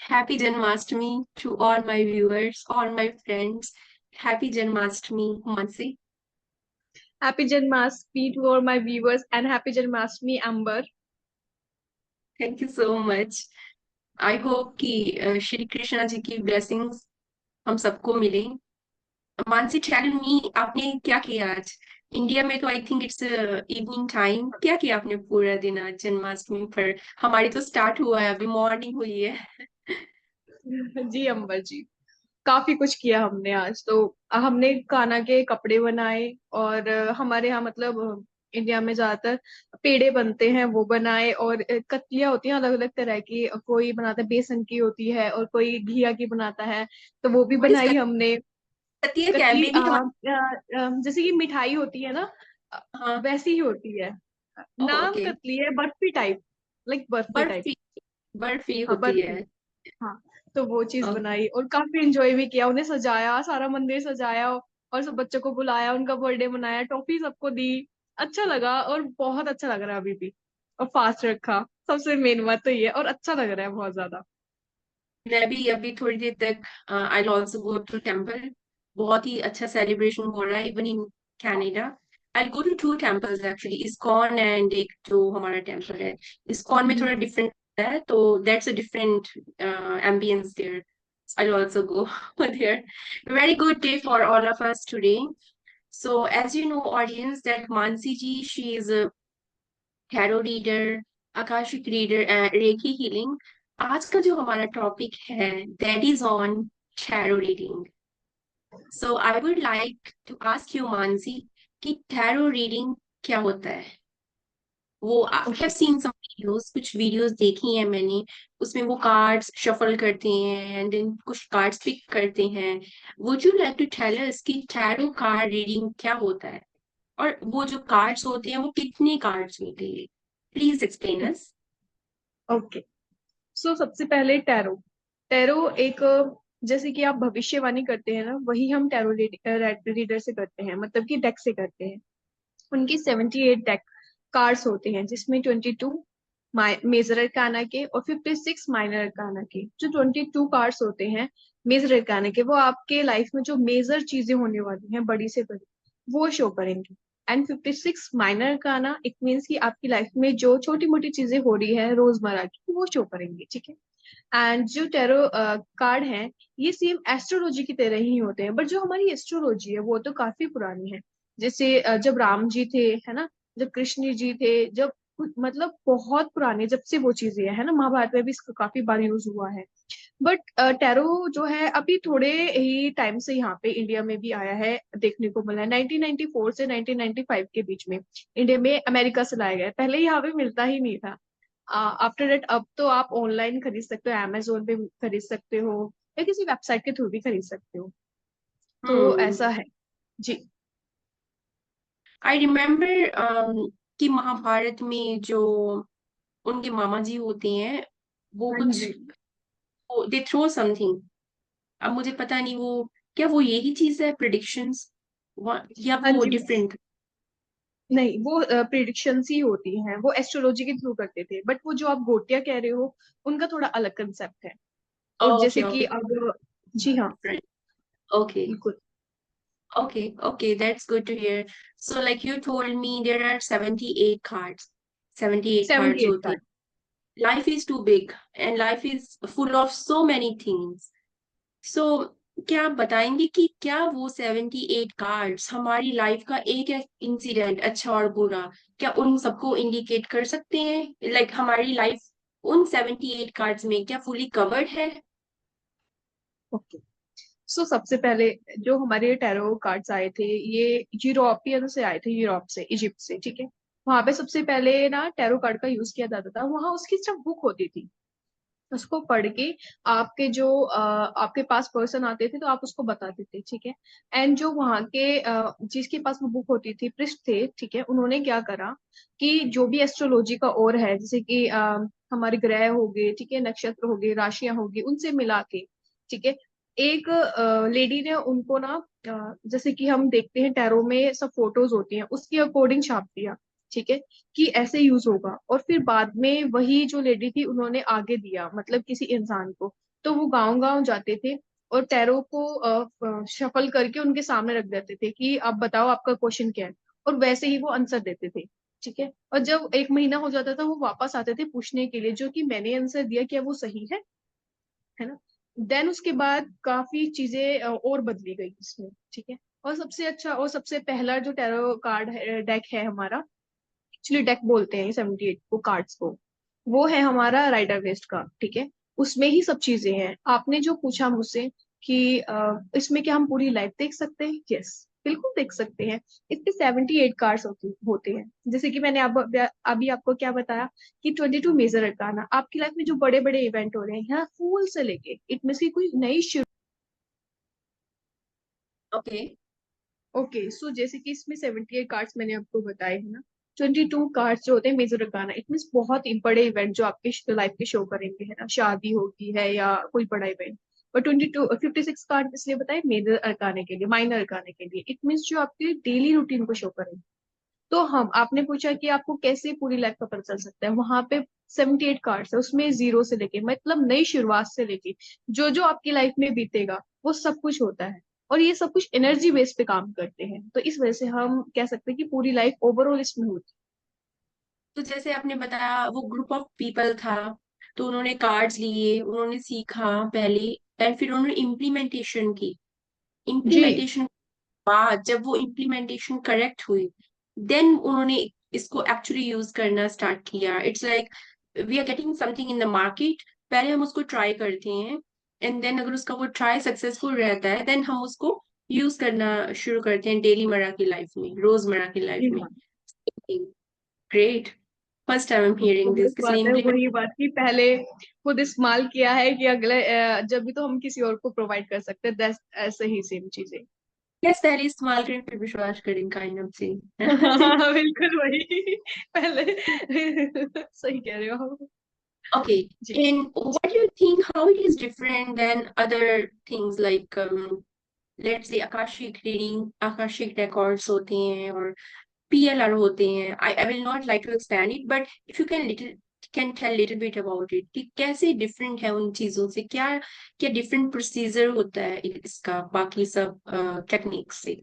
Happy Janmashtami to all my viewers, all my friends. Happy Janmashtami, Mansi. Happy Janmashtami to all my viewers and happy Janmashtami, Amber. Thank you so much. I hope कि श्री कृष्णा जी की blessings हम सबको मिले। Mansi, tell me, आपने क्या किया आज? India में तो I think it's evening time. क्या किया आपने पूरा दिन आज जन्माष्टमी पर? हमारी तो स्टार्ट हुआ है, अभी मॉर्निंग हुई है। जी अम्बर जी, काफी कुछ किया हमने आज तो। हमने काना के कपड़े बनाए और हमारे यहाँ मतलब इंडिया में ज्यादातर पेड़े बनते हैं वो बनाए, और कतलियां होती हैं अलग अलग तरह की। कोई बनाता है बेसन की होती है और कोई घिया की बनाता है, तो वो भी व्हाट इज बनाई हमने। कतिया कतली कैमरे भी हमारे। जैसे कि मिठाई होती है ना, अ, हाँ। वैसी ही होती है। नाम ओके। कतली है, barfi type, like barfi type. Barfi. Barfi हाँ होती है। बर्फी। हाँ, तो वो चीज ओके। बनाई और काफी एंजॉय भी किया। उन्हें सजाया, सारा मंदिर सजाया और सब बच्चों को बुलाया, उनका बर्थडे मनाया, टॉफी सबको दी। अच्छा लगा और बहुत अच्छा लग रहा है अभी भी। और फास्ट रखा, सबसे मेन बात तो ये है, और अच्छा लग रहा है बहुत ज्यादा। मैं भी अभी थोड़ी देर तक I also go to temple. बहुत ही अच्छा सेलिब्रेशन हो रहा है even in Canada. I go to two temples actually, ISKCON and एक जो हमारा टेम्पल है। इस्कॉन में थोड़ा डिफरेंट है, तो that's a different ambience there. I'll also go there. Very good day for all of us today. So as you know, audience, that Mansi ji, she is a tarot reader, akashic reader and reiki healing. आज का जो हमारा topic है that is on tarot reading. So I would like to ask you Mansi कि tarot reading क्या होता है? वो I have okay. Seen some videos, कुछ वीडियोस देखी है मैंने। उसमें वो कार्ड्स शफल करते हैं एंड देन कुछ कार्ड्स पिक करते हैं। Would you like to tell us कि टैरो कार्ड रीडिंग क्या होता है, और वो जो कार्ड्स होते हैं वो कितने कार्ड्स होते हैं? Please explain us. ओके, सो सबसे पहले टैरो। टैरो एक जैसे कि आप भविष्यवाणी करते हैं ना, वही हम टैरो रीडर से करते हैं, मतलब कि डेक से करते हैं। उनकी 78 डेक कार्ड्स होते हैं, जिसमें 22 मेजर अरकाना के और 56 माइनर अरकाना के। जो 22 कार्ड्स होते हैं मेजर अरकाना के, वो आपके लाइफ में जो मेजर चीजें होने वाली हैं बड़ी से बड़ी, वो शो करेंगे। And 56 minor arcana, it means कि आपकी लाइफ में जो छोटी मोटी चीजें हो रही है रोजमर्रा की, वो शो करेंगे, ठीक है। एंड जो टैरो कार्ड हैं, ये सेम एस्ट्रोलॉजी की तरह ही होते हैं, बट जो हमारी एस्ट्रोलॉजी है वो तो काफी पुरानी है। जैसे जब राम जी थे, है ना, जब कृष्ण जी थे, जब मतलब बहुत पुराने, जब से वो चीजें है ना, महाभारत में भी इसका काफी बार यूज हुआ है। बट टैरो जो है अभी थोड़े ही टाइम से यहाँ पे इंडिया में भी आया है, देखने को मिला है 1994 से 1995 के बीच में। इंडिया में अमेरिका से लाया गया है, पहले यहाँ पे मिलता ही नहीं था। आफ्टर दैट अब तो आप ऑनलाइन खरीद सकते हो, अमेजोन पे खरीद सकते हो या किसी वेबसाइट के थ्रू भी खरीद सकते हो। तो हम्म। ऐसा है जी। आई रिमेम्बर कि महाभारत में जो उनके मामा जी होते हैं, वो हाँ कुछ जी। They throw something. अब मुझे पता नहीं वो क्या, वो यही चीज है प्रिडिक्शंस, या हाँ वो जी, डिफरेंट? नहीं वो प्रिडिक्शंस ही होती हैं, वो एस्ट्रोलॉजी के थ्रू करते थे, बट वो जो आप गोटिया कह रहे हो, उनका थोड़ा अलग कंसेप्ट है। और ओके जैसे कि ओके। अब, जी हाँ, ओके बिल्कुल। okay, okay, that's good to hear. So like you told me there are 78 cards, 78 cards 78 होते का। हैं। Life is too big and life is full of so many things. So क्या आप बताएंगे कि क्या वो 78 कार्ड्स हमारी लाइफ का एक एक इंसिडेंट, अच्छा और बुरा, क्या उन सबको इंडिकेट कर सकते हैं? लाइक हमारी लाइफ उन 78 कार्ड्स में क्या फुली कवर्ड है? ओके, सो सबसे पहले जो हमारे टैरो कार्ड्स आए थे, ये यूरोपियन से आए थे, यूरोप से, इजिप्ट से, ठीक है। वहां पे सबसे पहले ना टैरो कार्ड का यूज किया जाता था, वहां उसकी सिर्फ बुक होती थी। उसको पढ़ के आपके जो आपके पास पर्सन आते थे तो आप उसको बताते थे, ठीक है। एंड जो वहाँ के जिसके पास वो बुक होती थी, पृष्ठ थे, ठीक है, उन्होंने क्या करा कि जो भी एस्ट्रोलॉजी का और है, जैसे कि हमारे ग्रह हो गए, ठीक है, नक्षत्र हो गए, राशियां होगी, उनसे मिला के, ठीक है, एक लेडी ने उनको ना जैसे कि हम देखते हैं टैरो में सब फोटोज होती हैं, उसके अकॉर्डिंग छाप दिया, ठीक है, कि ऐसे यूज होगा। और फिर बाद में वही जो लेडी थी उन्होंने आगे दिया, मतलब किसी इंसान को, तो वो गांव गांव जाते थे और टैरो को शफल करके उनके सामने रख देते थे कि आप बताओ आपका क्वेश्चन क्या है, और वैसे ही वो आंसर देते थे। ठीक है, और जब 1 महीना हो जाता था वो वापस आते थे पूछने के लिए जो कि मैंने आंसर दिया क्या वो सही है ना। देन उसके बाद काफी चीजें और बदली गई इसमें। ठीक है, और सबसे अच्छा और सबसे पहला जो टैरो कार्ड है, डेक है हमारा, एक्चुअली डेक बोलते हैं 78 को कार्ड्स को, वो है हमारा राइडर वेस्ट का। ठीक है, उसमें ही सब चीजें हैं। आपने जो पूछा मुझसे कि इसमें क्या हम पूरी लाइफ देख सकते हैं, यस बिल्कुल देख सकते हैं। इसके 78 कार्ड्स होते हैं। जैसे कि मैंने अभी आपको क्या बताया कि 22 मेजर अरकाना, आपकी लाइफ में जो बड़े बड़े इवेंट हो रहे हैं यहाँ फूल से लेके इनमें से कोई नई शुरू। ओके। ओके, सो जैसे कि इसमें 78 कार्ड्स मैंने आपको बताए हैं ना, 22 कार्ड्स जो होते हैं मेजर अरकाना, इट मीन्स बहुत ही बड़े इवेंट जो आपके लाइफ के शो करेंगे, है ना, शादी होगी है या कोई बड़ा इवेंट। और 56 कार्ड इसलिए बताए मेजर अरकाने के लिए, माइनर अरकाने के लिए, इट मीन्स जो आपके डेली रूटीन को शो करेंगे। तो हम आपने पूछा कि आपको कैसे पूरी लाइफ का पता चल सकता है, वहां पे 78 कार्ड्स है, उसमें जीरो से लेके मतलब नई शुरुआत से लेके जो जो आपकी लाइफ में बीतेगा वो सब कुछ होता है। और ये सब कुछ एनर्जी बेस पे काम करते हैं, तो इस वजह से हम कह सकते हैं कि पूरी लाइफ ओवरऑल इसमें होती तो जैसे आपने बताया वो ग्रुप ऑफ पीपल था, तो उन्होंने कार्ड्स लिए, उन्होंने सीखा पहले, एंड फिर उन्होंने इम्प्लीमेंटेशन की। है जी। इम्प्लीमेंटेशन बाद जब वो इम्प्लीमेंटेशन करेक्ट हुई, देन उन्होंने इसको एक्चुअली यूज करना स्टार्ट किया। It's like we are getting something in the market, पहले हम उसको ट्राई करते हैं, एंड देन अगर उसका वो ट्राई सक्सेसफुल रहता है, देन हम उसको यूज करना शुरू करते हैं डेली मर्रा की लाइफ में, रोजमर्रा की लाइफ जी में। हाँ। Great. First time I am तो हियरिंग बस दिस, किसी ने बात है इम्प्लीमेंट। वही बात की पहले खुद इस्तेमाल किया है कि अगले जब भी तो हम किसी और को प्रोवाइड कर सकते हैं, ऐसे ही सेम चीजें। यस, पहले इस्तेमाल करें फिर विश्वास करें, काइंड ऑफ से। बिल्कुल वही पहले सही कह रहे हो आप। Okay, ji. and what do you think, how it is different than other things like let's say Akashic reading, Akashic records होते हैं और PLR होते हैं. I will not like to expand it, but if you can tell little bit about it कि कैसे different है उन चीजों से, क्या क्या different procedure होता है इसका बाकी सब टेक्निक्स से.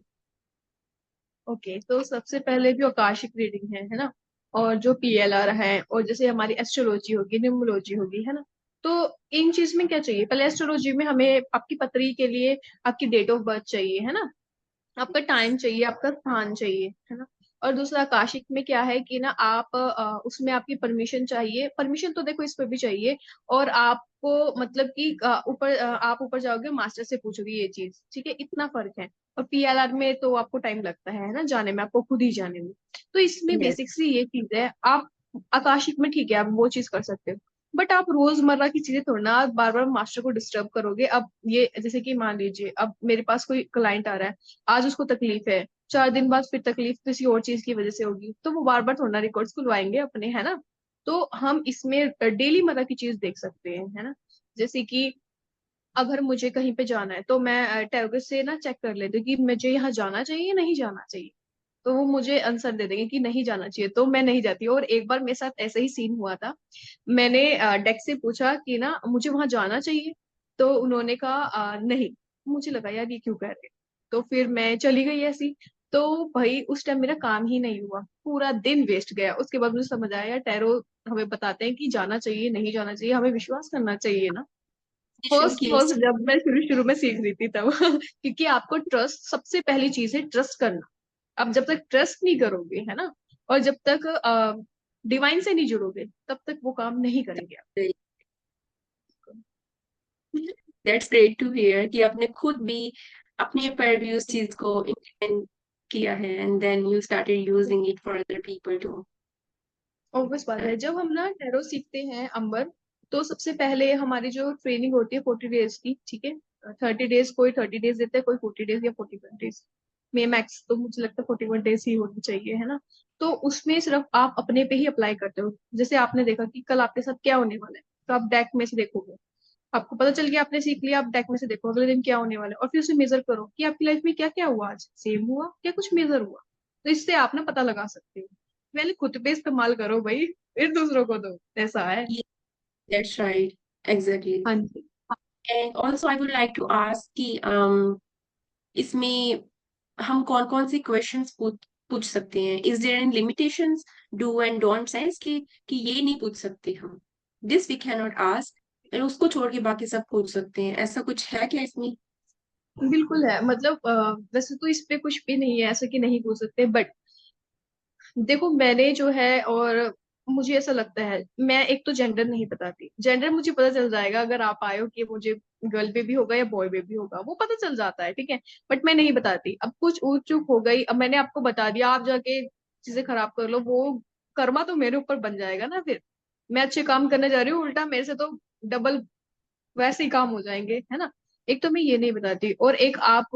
ओके, तो सबसे पहले जो आकाशिक रीडिंग है ना, और जो पीएलआर है, और जैसे हमारी एस्ट्रोलॉजी होगी, न्यूमरोलॉजी होगी, है ना। तो इन चीज में क्या चाहिए, पहले एस्ट्रोलॉजी में हमें आपकी पत्री के लिए आपकी डेट ऑफ बर्थ चाहिए, है ना, आपका टाइम चाहिए, आपका स्थान चाहिए, है ना। और दूसरा आकाशिक में क्या है कि ना आप उसमें आपकी परमिशन चाहिए, परमिशन तो देखो इस पर भी चाहिए। और आपको मतलब कि आप ऊपर जाओगे मास्टर से पूछोगे ये चीज, ठीक है, इतना फर्क है। और पीएलआर में तो आपको टाइम लगता है ना जाने में, आपको खुद ही जाने में। तो इसमें Yes. बेसिकली ये चीज है, आप आकाशिक में ठीक है आप वो चीज कर सकते हो, बट आप रोजमर्रा की चीजें थोड़ा ना बार बार मास्टर को डिस्टर्ब करोगे। अब ये जैसे कि मान लीजिए अब मेरे पास कोई क्लाइंट आ रहा है, आज उसको तकलीफ है, 4 दिन बाद फिर तकलीफ किसी और चीज की वजह से होगी, तो वो बार बार थोड़ा रिकॉर्ड्स खुलवाएंगे अपने, है ना। तो हम इसमें डेली मदर की चीज देख सकते हैं, है ना। जैसे कि अगर मुझे कहीं पे जाना है तो मैं टैरोगेट से ना चेक कर लेती हूँ कि मुझे यहाँ जाना चाहिए या नहीं जाना चाहिए। तो वो मुझे आंसर दे देंगे कि नहीं जाना चाहिए, तो मैं नहीं जाती। और एक बार मेरे साथ ऐसा ही सीन हुआ था, मैंने डेक से पूछा कि ना मुझे वहां जाना चाहिए, तो उन्होंने कहा नहीं। मुझे लगा यार ये क्यों कह रहे हैं, तो फिर मैं चली गई ऐसी। तो भाई उस टाइम मेरा काम ही नहीं हुआ, पूरा दिन वेस्ट गया। उसके बाद मुझे समझ आया यार टैरो हमें बताते हैं कि जाना चाहिए नहीं जाना चाहिए, हमें विश्वास करना चाहिए ना। Initial first case. फर्स्ट जब मैं शुरू शुरू में सीख रही थी तब क्योंकि आपको ट्रस्ट, सबसे पहली चीज है ट्रस्ट करना। अब जब तक ट्रस्ट नहीं करोगे, है ना, और जब तक डिवाइन से नहीं जुड़ोगे, तब तक वो काम नहीं करेंगे आप। दैट्स ग्रेट टू हियर कि आपने खुद भी अपने पर भी उस चीज को इम्प्लीमेंट किया है, and then you started using it for other people too. Obvious बात है, जब हम ना टैरो सीखते हैं अंबर, तो सबसे पहले हमारी जो ट्रेनिंग होती है 40 डेज की, ठीक है। 30 डेज, कोई 30 डेज देता है, कोई 40 डेज या 41 डेज में, मैक्स तो मुझे लगता है 41 डेज ही होनी चाहिए, है ना। तो उसमें सिर्फ आप अपने पे ही अप्लाई करते हो। जैसे आपने देखा कि कल आपके साथ क्या होने वाला है, तो आप डेक में से देखोगे, आपको पता चल गया, आपने सीख लिया, आप डेक में से देखो अगले दिन क्या होने वाला है, और फिर उसे मेजर करो कि आपकी लाइफ में क्या क्या हुआ, आज सेम हुआ क्या कुछ मेजर हुआ। तो इससे आप ना पता लगा सकते हो। पहले खुद पे इस्तेमाल करो भाई, फिर दूसरों को दो, ऐसा है। That's right, exactly. हाँ जी। And also I would like to ask कि इसमें हम कौन कौन से क्वेश्चंस पूछ सकते हैं? Is there any limitations, do and don'ts हैं इसके, कि ये नहीं पूछ सकते हम, this we can not ask, और उसको छोड़ के बाकी सब पूछ सकते हैं, ऐसा कुछ है क्या इसमें? बिल्कुल है, मतलब वैसे तो इस पे कुछ भी नहीं है ऐसा कि नहीं पूछ सकते, बट देखो मैंने जो है, और मुझे ऐसा लगता है, मैं एक तो जेंडर नहीं बताती। जेंडर मुझे पता चल जाएगा अगर आप आए हो कि मुझे गर्ल बेबी होगा या बॉय बेबी होगा, वो पता चल जाता है, ठीक है। बट मैं नहीं बताती। अब कुछ ऊक चूक हो गई, अब मैंने आपको बता दिया, आप जाके चीजें खराब कर लो, वो कर्मा तो मेरे ऊपर बन जाएगा ना फिर। मैं अच्छे काम करने जा रही हूँ, उल्टा मेरे से तो डबल वैसे ही काम हो जाएंगे, है ना। एक तो मैं ये नहीं बताती, और एक आप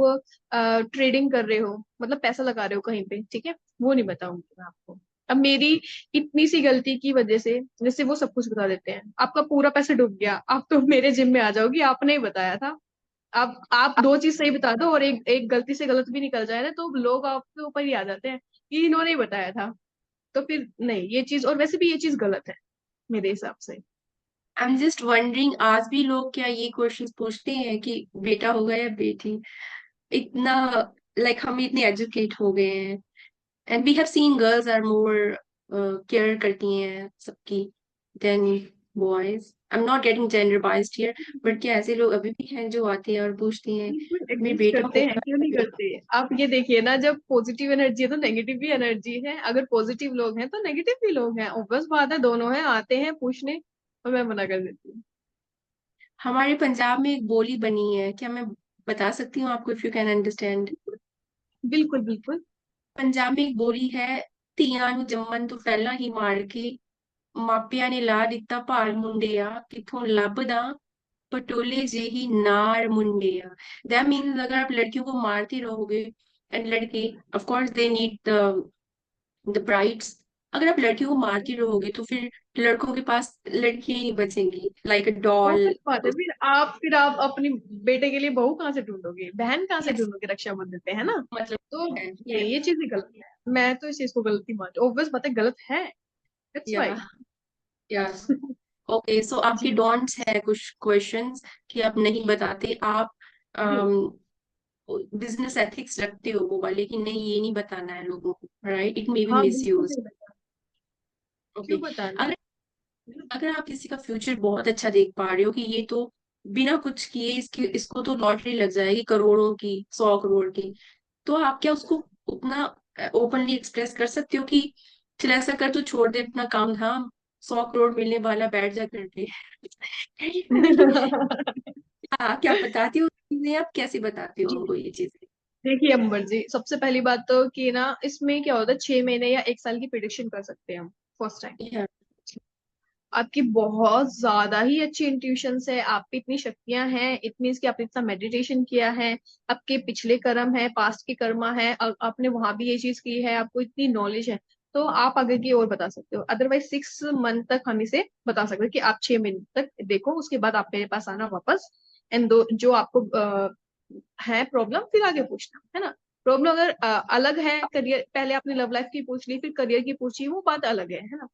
ट्रेडिंग कर रहे हो, मतलब पैसा लगा रहे हो कहीं पे, ठीक है, वो नहीं बताऊंगी मैं आपको। अब मेरी इतनी सी गलती की वजह से जैसे वो सब कुछ बता देते हैं, आपका पूरा पैसा डूब गया, आप तो मेरे जिम में आ जाओगी, आपने ही बताया था। आप दो चीज सही बता दो और एक एक गलती से गलत भी निकल जाए ना, तो लोग आपके ऊपर ही आ जाते हैं कि इन्होंने ही बताया था। तो फिर नहीं, ये चीज, और वैसे भी ये चीज गलत है मेरे हिसाब से। आई एम जस्ट वंडरिंग, आज भी लोग क्या ये क्वेश्चंस पूछते हैं कि बेटा होगा या बेटी? इतना, लाइक हम इतने एजुकेट हो गए हैं, and we have seen girls are more care करती हैं सबकी than boys. I am not getting gender biased here, but क्या ऐसे लोग अभी भी हैं जो आते हैं और पूछते हैं बिल्कुल मेरे एग्जिस्ट बेटा करते हैं, होगा क्यों या नहीं बेटी? करते। आप ये देखिए ना, जब पॉजिटिव एनर्जी है तो नेगेटिव भी एनर्जी है, अगर पॉजिटिव लोग हैं तो नेगेटिव भी लोग हैं, ऑब्वियस बात है, दोनों हैं, आते हैं पूछने, और मैं मना कर देती हूँ। हमारे पंजाब में एक बोली बनी है, क्या मैं बता सकती हूँ आपको, इफ यू कैन अंडरस्टैंड? बिल्कुल बिल्कुल। पंजाब में एक बोली है, ਧੀਆਂ ਨੂੰ ਜੰਮਣ ਤੋਂ ਪਹਿਲਾਂ ਹੀ ਮਾਰ ਕੇ ਮਾਪਿਆਂ ਨੇ ਲਾ ਦਿੱਤਾ ਭਾਰ ਮੁੰਡਿਆ, ਕਿੱਥੋं ਲੱਭਦਾ पटोले जे ही नार मुंडिया। दैट मीन्स अगर आप लड़कियों को मारते रहोगे, एंड लड़के of course they need the brides, अगर आप लड़कियों को मारते रहोगे तो फिर लड़कों के पास लड़कियां ही नहीं बचेंगी, लाइक अ डॉल। ऑब्वियस बात है, फिर आप अपनी बेटे के लिए बहू कहाँ से ढूंढोगे, बहन कहाँ से यस, ढूंढोगे रक्षाबंधन पे, है ना। मतलब तो है नहीं, ये चीज ही गलत है, मैं तो इस चीज को गलती मानती हूँ, ऑब्वियस बात है, गलत है। इट्स या फाइन। यस। ओके, सो आपके जी। डोंट्स है कुछ क्वेश्चंस कि आप नहीं बताते, आप जी बिजनेस एथिक्स रखते हो वो वाले कि नहीं ये नहीं बताना है लोगों को, राइट? इट मे बी हाँ, मिस बिल्कुल यूज। नहीं बता, ओके, क्यों बताना है। अगर अगर आप किसी का फ्यूचर बहुत अच्छा देख पा रहे हो कि ये तो बिना कुछ किए इसके इसको तो लॉटरी लग जाएगी करोड़ों की, 100 करोड़ की, तो आप क्या उसको उतना ओपनली एक्सप्रेस कर सकते हो कि चल ऐसा कर, तू छोड़ दे अपना काम धाम, 100 करोड़ मिलने वाला, बैठ जा करके? नहीं, क्या बताती हो चीजें, आप कैसे बताते हो जी उनको ये चीजें? देखिए अंबर जी, सबसे पहली बात तो कि ना, इसमें क्या होता है, 6 महीने या 1 साल की प्रिडिक्शन कर सकते हैं हम फर्स्ट टाइम। या आपकी बहुत ज्यादा ही अच्छी इंट्यूशंस है, आप पे इतनी शक्तियां हैं, इतनी इसकी, आपने इतना मेडिटेशन किया है, आपके पिछले कर्म है, पास्ट के कर्मा है, आपने वहां भी ये चीज की है, आपको इतनी नॉलेज है, तो आप आगे की और बता सकते हो। अदरवाइज 6 मंथ तक हम इसे बता सकते हैं कि आप 6 महीने तक देखो, उसके बाद आप मेरे पास आना वापस, एंड दो जो आपको है प्रॉब्लम, फिर आगे पूछना, है ना। प्रॉब्लम अगर अलग है, करियर, पहले आपने लव लाइफ की पूछ ली, फिर करियर की पूछी, वो बात अलग है ना।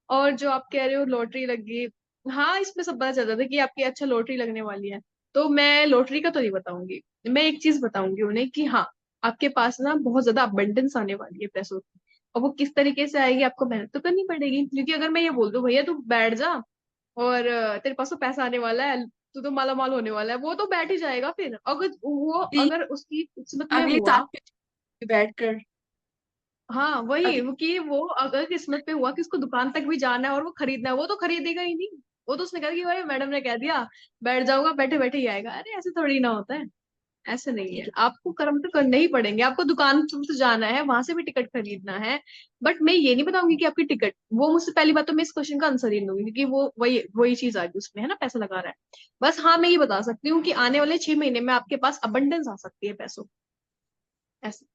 और जो आप कह रहे हो लॉटरी लग गई, हाँ, इसमें सब पता चल जाता है कि आपकी अच्छा लॉटरी लगने वाली है। तो मैं लॉटरी का तो नहीं बताऊंगी, मैं एक चीज बताऊंगी उन्हें कि हाँ, आपके पास ना बहुत ज्यादा अबंडेंस आने वाली है पैसों की, और वो किस तरीके से आएगी, आपको मेहनत तो करनी पड़ेगी। क्योंकि अगर मैं ये बोल दूं भैया तू बैठ जा, और तेरे पास तो पैसा आने वाला है, तू तो माला माल होने वाला है, वो तो बैठ ही जाएगा फिर, जी, अगर उसकी किस्मत में अगले हुआ। साल पे बैठकर। हाँ वही, अगले कि वो अगर किस्मत पे हुआ कि उसको दुकान तक भी जाना है और वो खरीदना है, वो तो खरीदेगा ही नहीं। वो तो उसने कहा कि अरे मैडम ने कह दिया बैठ जाऊंगा, बैठे बैठे ही आएगा। अरे ऐसे थोड़ी ना होता है, ऐसे नहीं है, ठीक आपको कर्म तो करने ही पड़ेंगे, आपको दुकान से जाना है, वहां से भी टिकट खरीदना है। बट मैं ये नहीं बताऊंगी कि आपकी टिकट, वो मुझसे पहली बात तो मैं इस क्वेश्चन का आंसर ही नहीं दूंगी, क्योंकि वो वही वही चीज आ गई उसमें, है ना, पैसा लगा रहा है। बस हाँ, मैं ये बता सकती हूँ कि आने वाले 6 महीने में आपके पास अबंडेंस आ सकती है पैसों की, ऐसे।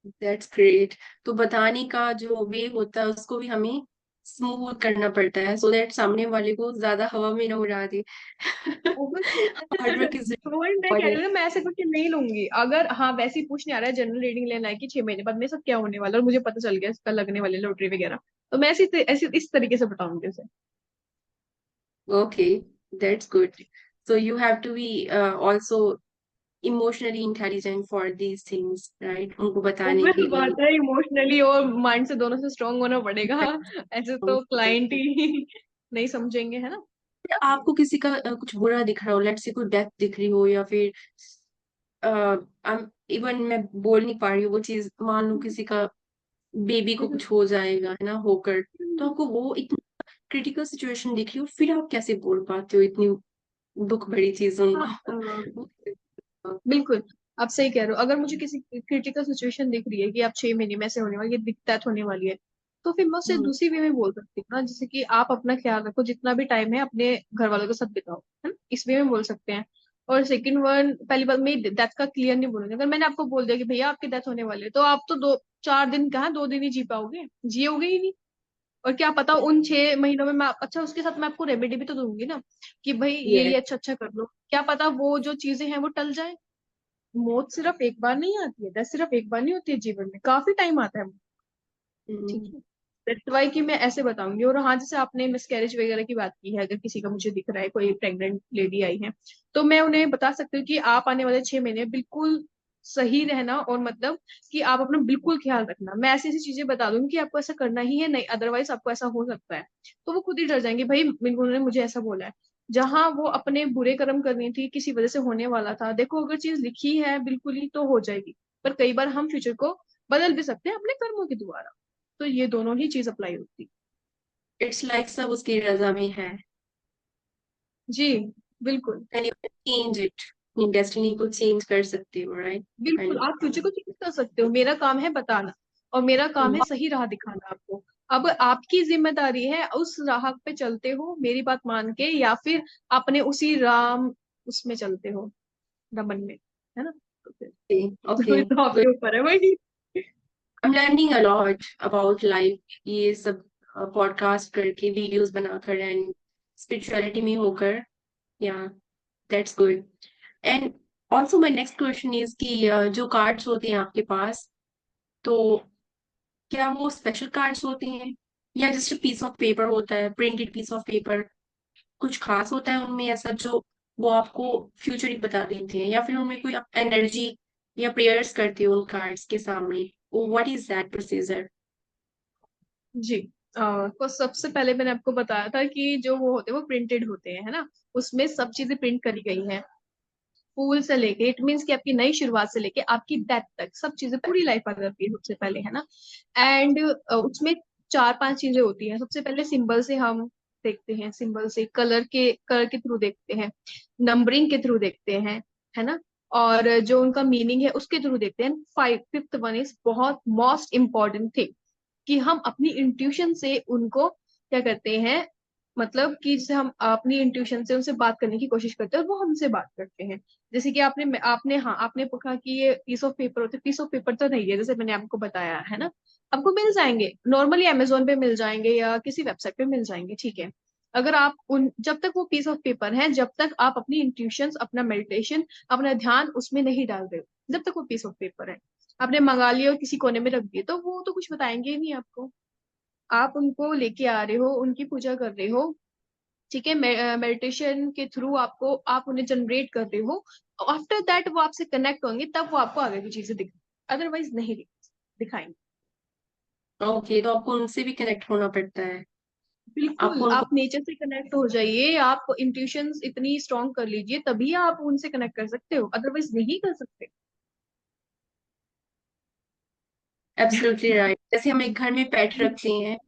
है, दैट्स ग्रेट। तो बताने का जो वे होता है उसको भी हमें स्मूथ करना पड़ता है, सो दैट सामने वाले को ज्यादा हवा में ना उड़ा दे। हार्ड वर्क इज वही मैं कह रही हूँ इम्पोर्टेंट। ना, मैं ऐसे क्वेश्चन नहीं लूंगी। अगर हाँ वैसे ही पूछने आ रहा है, जनरल रीडिंग लेना है कि 6 महीने बाद मेरे साथ क्या होने वाला है और मुझे पता चल गया इसका लगने वाले लॉटरी वगैरह, तो मैं ऐसी ऐसी इस तरीके से बताऊंगी उसे। Okay, that's good. So you have to be also emotionally intelligent for these things, right? उनको बताने ऑब्वियस के बात लिए। है, इमोशनली और माइंड से दोनों से स्ट्रांग होना पड़ेगा। ऐसे तो क्लाइंट ही नहीं समझेंगे, है ना। आपको किसी का कुछ बुरा दिख रहा हो, लेट्स से कोई डेथ दिख रही हो, या फिर इवन मैं बोल नहीं पा रही हूँ वो चीज, मान लो किसी का बेबी को कुछ हो जाएगा है ना होकर, तो आपको वो इतना क्रिटिकल सिचुएशन दिख रही हो, फिर आप कैसे बोल पाते हो इतनी दुख भरी चीज हाँ, उनको? बिल्कुल, आप सही कह रहे हो। अगर मुझे किसी क्रिटिकल सिचुएशन दिख रही है कि आप 6 महीने में ऐसे होने वाली, ये दिक्कत होने वाली है, तो फिर मैं उससे हम्म, दूसरी वे में बोल सकती हूँ ना, जैसे कि आप अपना ख्याल रखो, जितना भी टाइम है अपने घर वालों के साथ बिताओ, है ना, इस वे में बोल सकते हैं। और सेकंड वन, पहली बात मैं डेथ का क्लियर नहीं बोलूंगी। अगर मैंने आपको बोल दिया कि भैया आपकी डेथ होने वाली है, तो आप तो 2-4 दिन कहाँ, 2 दिन ही जी पाओगे, जियोगे ही नहीं। और क्या पता उन 6 महीनों में मैं अच्छा उसके साथ मैं आपको रेमेडी भी तो दूंगी ना, कि भाई ये yes, अच्छा अच्छा कर लो, क्या पता वो जो चीजें हैं वो टल जाए। मौत सिर्फ एक बार नहीं आती है, डेथ सिर्फ एक बार नहीं होती है, जीवन में काफी टाइम आता है। ठीक हम्म, है, दैट्स वाई कि मैं ऐसे बताऊंगी। और हाँ, जैसे आपने मिसकैरेज वगैरह की बात की है, अगर किसी का मुझे दिख रहा है, कोई प्रेग्नेंट लेडी आई है, तो मैं उन्हें बता सकती हूँ कि आप आने वाले 6 महीने बिल्कुल सही रहना, और मतलब कि आप अपना बिल्कुल ख्याल रखना। मैं ऐसी ऐसी चीजें बता दूंगी कि आपको ऐसा करना ही है, नहीं अदरवाइज आपको ऐसा हो सकता है। तो वो खुद ही डर जाएंगे, भाई उन्होंने मुझे ऐसा बोला है। जहां वो अपने बुरे कर्म करनी थी, किसी वजह से होने वाला था, देखो अगर चीज लिखी है बिल्कुल ही तो हो जाएगी। पर कई बार हम फ्यूचर को बदल भी सकते हैं अपने कर्मों के द्वारा। तो ये दोनों ही चीज अप्लाई होती। इट्स लाइक सब उसकी रजा में है, जी, बिल्कुल। and you can change it, अपनी डेस्टिनी को चेंज कर सकते हो, राइट? बिल्कुल, काइंड आप फ्यूचर को चेंज कर सकते हो, मेरा काम है बताना, और मेरा काम है ऑफ। सही राह दिखाना आपको। अब आपकी जिम्मेदारी है उस राह पे चलते हो मेरी बात मान के, या फिर अपने उसी राम उसमें चलते हो, रमन में, है ना। तो फिर ओके, तो आपके ऊपर है भाई। I'm learning a lot about life, ये सब पॉडकास्ट करके, वीडियोस बनाकर, एंड स्पिरिचुअलिटी में होकर। या that's good. And also my next question is कि जो कार्ड्स होते हैं आपके पास, तो क्या वो स्पेशल कार्ड्स होते हैं, या जस्ट पीस ऑफ पेपर होता है, प्रिंटेड पीस ऑफ पेपर? कुछ खास होता है उनमें ऐसा जो वो आपको फ्यूचर ही बता देते हैं, या फिर उनमें कोई एनर्जी या प्रेयर्स करते हो उन कार्ड्स के सामने? What is that procedure? जी, तो सबसे पहले मैंने आपको बताया था कि जो वो होते हैं वो प्रिंटेड होते हैं, है ना। उसमें सब चीजें प्रिंट करी गई हैं, फूल से लेके, इट मीन्स कि आपकी नई शुरुआत से लेके आपकी डेथ तक सब चीजें, पूरी लाइफ आ जाती है सबसे पहले, है ना। एंड उसमें 4-5 चीजें होती हैं। सबसे पहले सिंबल से हम देखते हैं, सिंबल से, कलर के थ्रू देखते हैं, नंबरिंग के थ्रू देखते हैं, है ना। और जो उनका मीनिंग है उसके थ्रू देखते हैं। फिफ्थ वन इज बहुत मोस्ट इम्पोर्टेंट थिंग, कि हम अपनी इंट्यूशन से उनको क्या करते हैं, मतलब कि जैसे हम अपनी इंट्यूशन से उनसे बात करने की कोशिश करते हैं और वो हमसे बात करते हैं। जैसे कि आपने आपने हाँ आपने कहा कि ये पीस ऑफ पेपर होते, पीस ऑफ पेपर तो नहीं है, जैसे मैंने आपको बताया है ना। आपको मिल जाएंगे नॉर्मली, अमेजोन पे मिल जाएंगे या किसी वेबसाइट पे मिल जाएंगे, ठीक है। अगर आप उन, जब तक वो पीस ऑफ पेपर है, जब तक आप अपनी इंट्यूशंस, अपना मेडिटेशन, अपना ध्यान उसमें नहीं डाल रहे हो, जब तक वो पीस ऑफ पेपर है, आपने मंगा लिया और किसी कोने में रख दिए, तो वो तो कुछ बताएंगे ही नहीं आपको। आप उनको लेके आ रहे हो, उनकी पूजा कर रहे हो, ठीक है, मेडिटेशन के थ्रू आपको, आप उन्हें जनरेट कर रहे हो। आफ्टर दैट वो आपसे कनेक्ट होंगे, तब वो आपको आगे की चीजें दिख, अदरवाइज नहीं दिखाएंगे। ओके, तो आपको उनसे भी कनेक्ट होना पड़ता है? बिल्कुल, आपको उनको आप नेचर से कनेक्ट हो जाइए, आप इंट्यूशंस इतनी स्ट्रांग कर लीजिए, तभी आप उनसे कनेक्ट कर सकते हो, अदरवाइज नहीं कर सकते। Absolutely right. जैसे हम एक घर में पेट रखते हैं,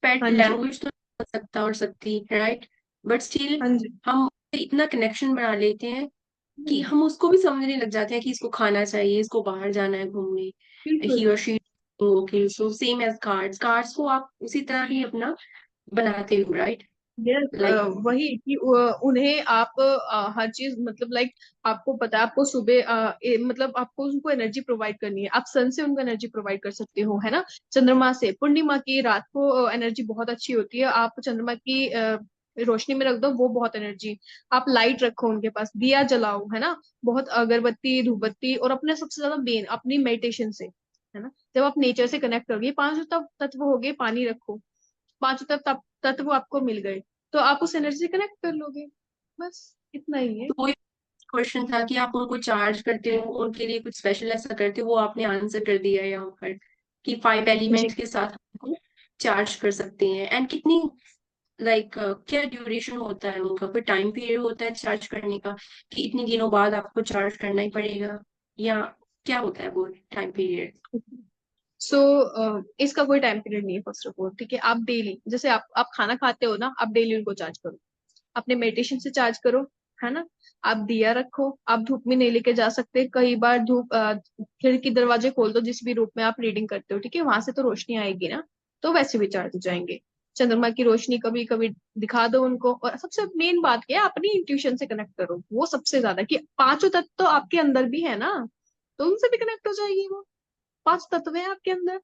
पेट हाँ जी, लैंग्वेज तो नहीं कर सकता और सकती, राइट? बट स्टिल हाँ जी। हम इतना कनेक्शन बना लेते हैं कि हम्म, हम उसको भी समझने लग जाते हैं कि इसको खाना चाहिए, इसको बाहर जाना है घूमने, ही बिल्कुल। और she. Okay, so same as cards, cards को आप उसी तरह ही अपना बनाते हो, राइट? यस, लाइक वही कि उन्हें आप हर चीज, मतलब लाइक आपको पता है, आपको सुबह मतलब आपको उनको एनर्जी प्रोवाइड करनी है, आप सन से उनको एनर्जी प्रोवाइड कर सकते हो, है ना। चंद्रमा से, पूर्णिमा की रात को एनर्जी बहुत अच्छी होती है, आप चंद्रमा की रोशनी में रख दो, वो बहुत एनर्जी। आप लाइट रखो उनके पास, दिया जलाओ, है ना, बहुत अगरबत्ती धूपबत्ती, और अपने सबसे ज्यादा मेन अपनी मेडिटेशन से, है ना। जब आप नेचर से कनेक्ट करोगे, 5 तत्व हो गए, पानी रखो, 5 तत्व आपको मिल गए, तो आप उस एनर्जी से कनेक्ट कर लोगे, बस। इतना ही है। तो वही क्वेश्चन था कि आप उनको चार्ज करते हो, उनके लिए कुछ स्पेशल ऐसा करते हो, वो आपने आंसर कर दिया है यहाँ पर कि 5 जी। एलिमेंट के साथ उनको चार्ज कर सकते हैं। एंड कितनी लाइक क्या ड्यूरेशन होता है उनका, कोई टाइम पीरियड होता है चार्ज करने का कि इतने दिनों बाद आपको चार्ज करना ही पड़ेगा, या क्या होता है वो टाइम पीरियड? सो इसका कोई टाइम पीरियड नहीं है फर्स्ट ऑफ ऑल, ठीक है। आप डेली, जैसे आप खाना खाते हो ना, आप डेली उनको चार्ज करो, अपने मेडिटेशन से चार्ज करो, है ना। आप दिया रखो, आप धूप में नहीं लेके जा सकते, कई बार धूप खिड़की दरवाजे खोल दो जिस भी रूप में आप रीडिंग करते हो, ठीक है, वहां से तो रोशनी आएगी ना, तो वैसे भी चार्ज हो जाएंगे। चंद्रमा की रोशनी कभी कभी दिखा दो उनको, और सबसे मेन बात क्या है, अपनी इंट्यूशन से कनेक्ट करो, वो सबसे ज्यादा, कि पांचों तत्व तो आपके अंदर भी है ना, तो उनसे भी कनेक्ट हो जाएगी वो। पांच तत्व है आपके अंदर।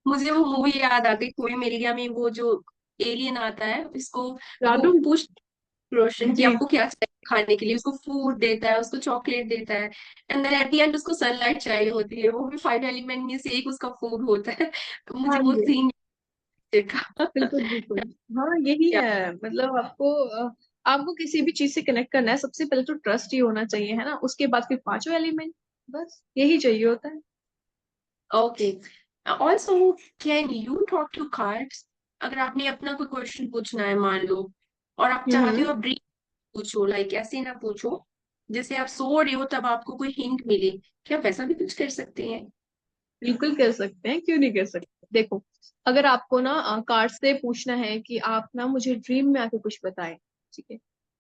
मुझे वो मूवी याद आ गई, कोई मिल गया में, वो जो एलियन आता है इसको, वो जादू। पूछ रोशन कि जी। आपको क्या चाहिए खाने के लिए, उसको फूड देता है, उसको चॉकलेट देता है, and then at the end उसको सनलाइट चाहिए होती है, वो भी 5 एलिमेंट में से एक उसका फूड होता है। तो मुझे हाँ वो जी, सीन देखा। बिल्कुल बिल्कुल। हाँ यही है, मतलब आपको किसी भी चीज से कनेक्ट करना है, सबसे पहले तो ट्रस्ट ही होना चाहिए, है ना, उसके बाद फिर पांचों एलिमेंट, बस यही चाहिए होता है। Okay, also can you talk to cards? अगर आपने अपना कोई क्वेश्चन पूछना है मान लो, और आप चाहते हम्म। हो आप ड्रीम पूछो, लाइक ऐसे ना पूछो जैसे आप सो रहे हो तब आपको कोई हिंट मिले, क्या वैसा भी कुछ कर सकते हैं? बिल्कुल कर सकते हैं, क्यों नहीं कर सकते। देखो, अगर आपको ना कार्ड से पूछना है कि आप ना मुझे ड्रीम में आके कुछ बताएं, ठीक है,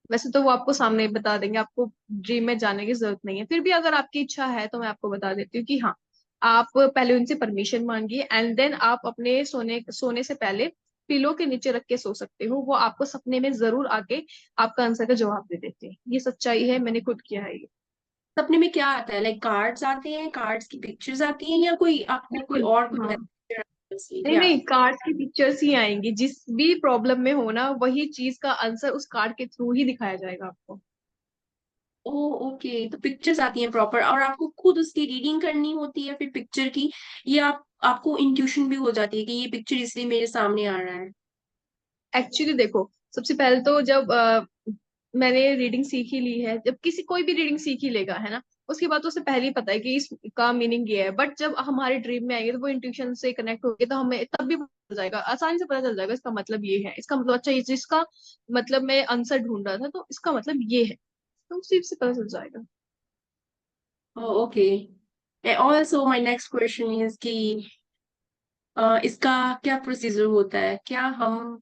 वैसे तो वो आपको सामने ही बता देंगे, आपको ड्रीम में जाने की जरूरत नहीं है, फिर भी अगर आपकी इच्छा है तो मैं आपको बता देती हूँ कि हाँ, आप पहले उनसे परमिशन मांगिए, एंड देन आप अपने सोने सोने से पहले पिलो के नीचे रख के सो सकते हो, वो आपको सपने में जरूर आके आपका आंसर का जवाब दे देते हैं, ये सच्चाई है, मैंने खुद किया है ये। सपने में क्या आता है, लाइक कार्ड्स आते हैं, कार्ड्स की पिक्चर्स आती हैं, या कोई आपको कोई बिल्कुल। और कोई हाँ, मैसेज नहीं क्या? नहीं, कार्ड की पिक्चर्स ही आएंगी, जिस भी प्रॉब्लम में हो ना, वही चीज का आंसर उस कार्ड के थ्रू ही दिखाया जाएगा आपको। ओ ओके, तो पिक्चर्स आती हैं प्रॉपर, और आपको खुद उसकी रीडिंग करनी होती है फिर पिक्चर की, या आपको इंट्यूशन भी हो जाती है कि ये पिक्चर इसलिए मेरे सामने आ रहा है? एक्चुअली देखो, सबसे पहले तो जब मैंने रीडिंग सीख ही ली है, जब किसी कोई भी रीडिंग सीख ही लेगा, है ना, उसके बाद तो उसे पहले ही पता है कि इसका मीनिंग ये है, बट जब हमारे ड्रीम में आएंगे तो वो इंट्यूशन से कनेक्ट होगी, तो हमें तब भी पता चल जाएगा, आसानी से पता चल जाएगा इसका मतलब ये है, इसका मतलब अच्छा, ये जिसका मतलब मैं आंसर ढूंढ रहा था तो इसका मतलब ये है, तो उसी से पता चल जाएगा। Okay, also my next question is कि इसका क्या प्रोसीजर होता है, क्या हम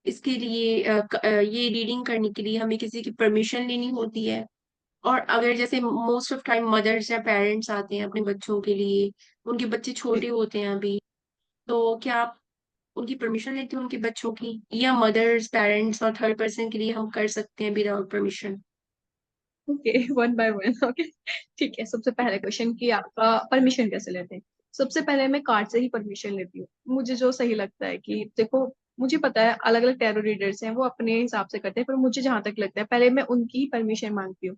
इसके लिए ये रीडिंग करने के लिए हमें किसी की परमिशन लेनी होती है? और अगर जैसे मोस्ट ऑफ टाइम मदर्स या पेरेंट्स आते हैं अपने बच्चों के लिए, उनके बच्चे छोटे होते हैं अभी, तो क्या आप उनकी परमिशन लेते हो उनके बच्चों की, या मदर्स पेरेंट्स और थर्ड पर्सन के लिए हम कर सकते हैं without permission? Okay, one by one, okay. ठीक है, सबसे पहले क्वेश्चन कि आपका परमिशन कैसे लेते हैं। सबसे पहले मैं कार्ड से ही परमिशन लेती हूँ, मुझे जो सही लगता है, कि देखो, मुझे पता है अलग अलग टैरो रीडर्स हैं, वो अपने हिसाब से करते हैं, पर मुझे जहां तक लगता है पहले मैं उनकी ही परमिशन मांगती हूँ।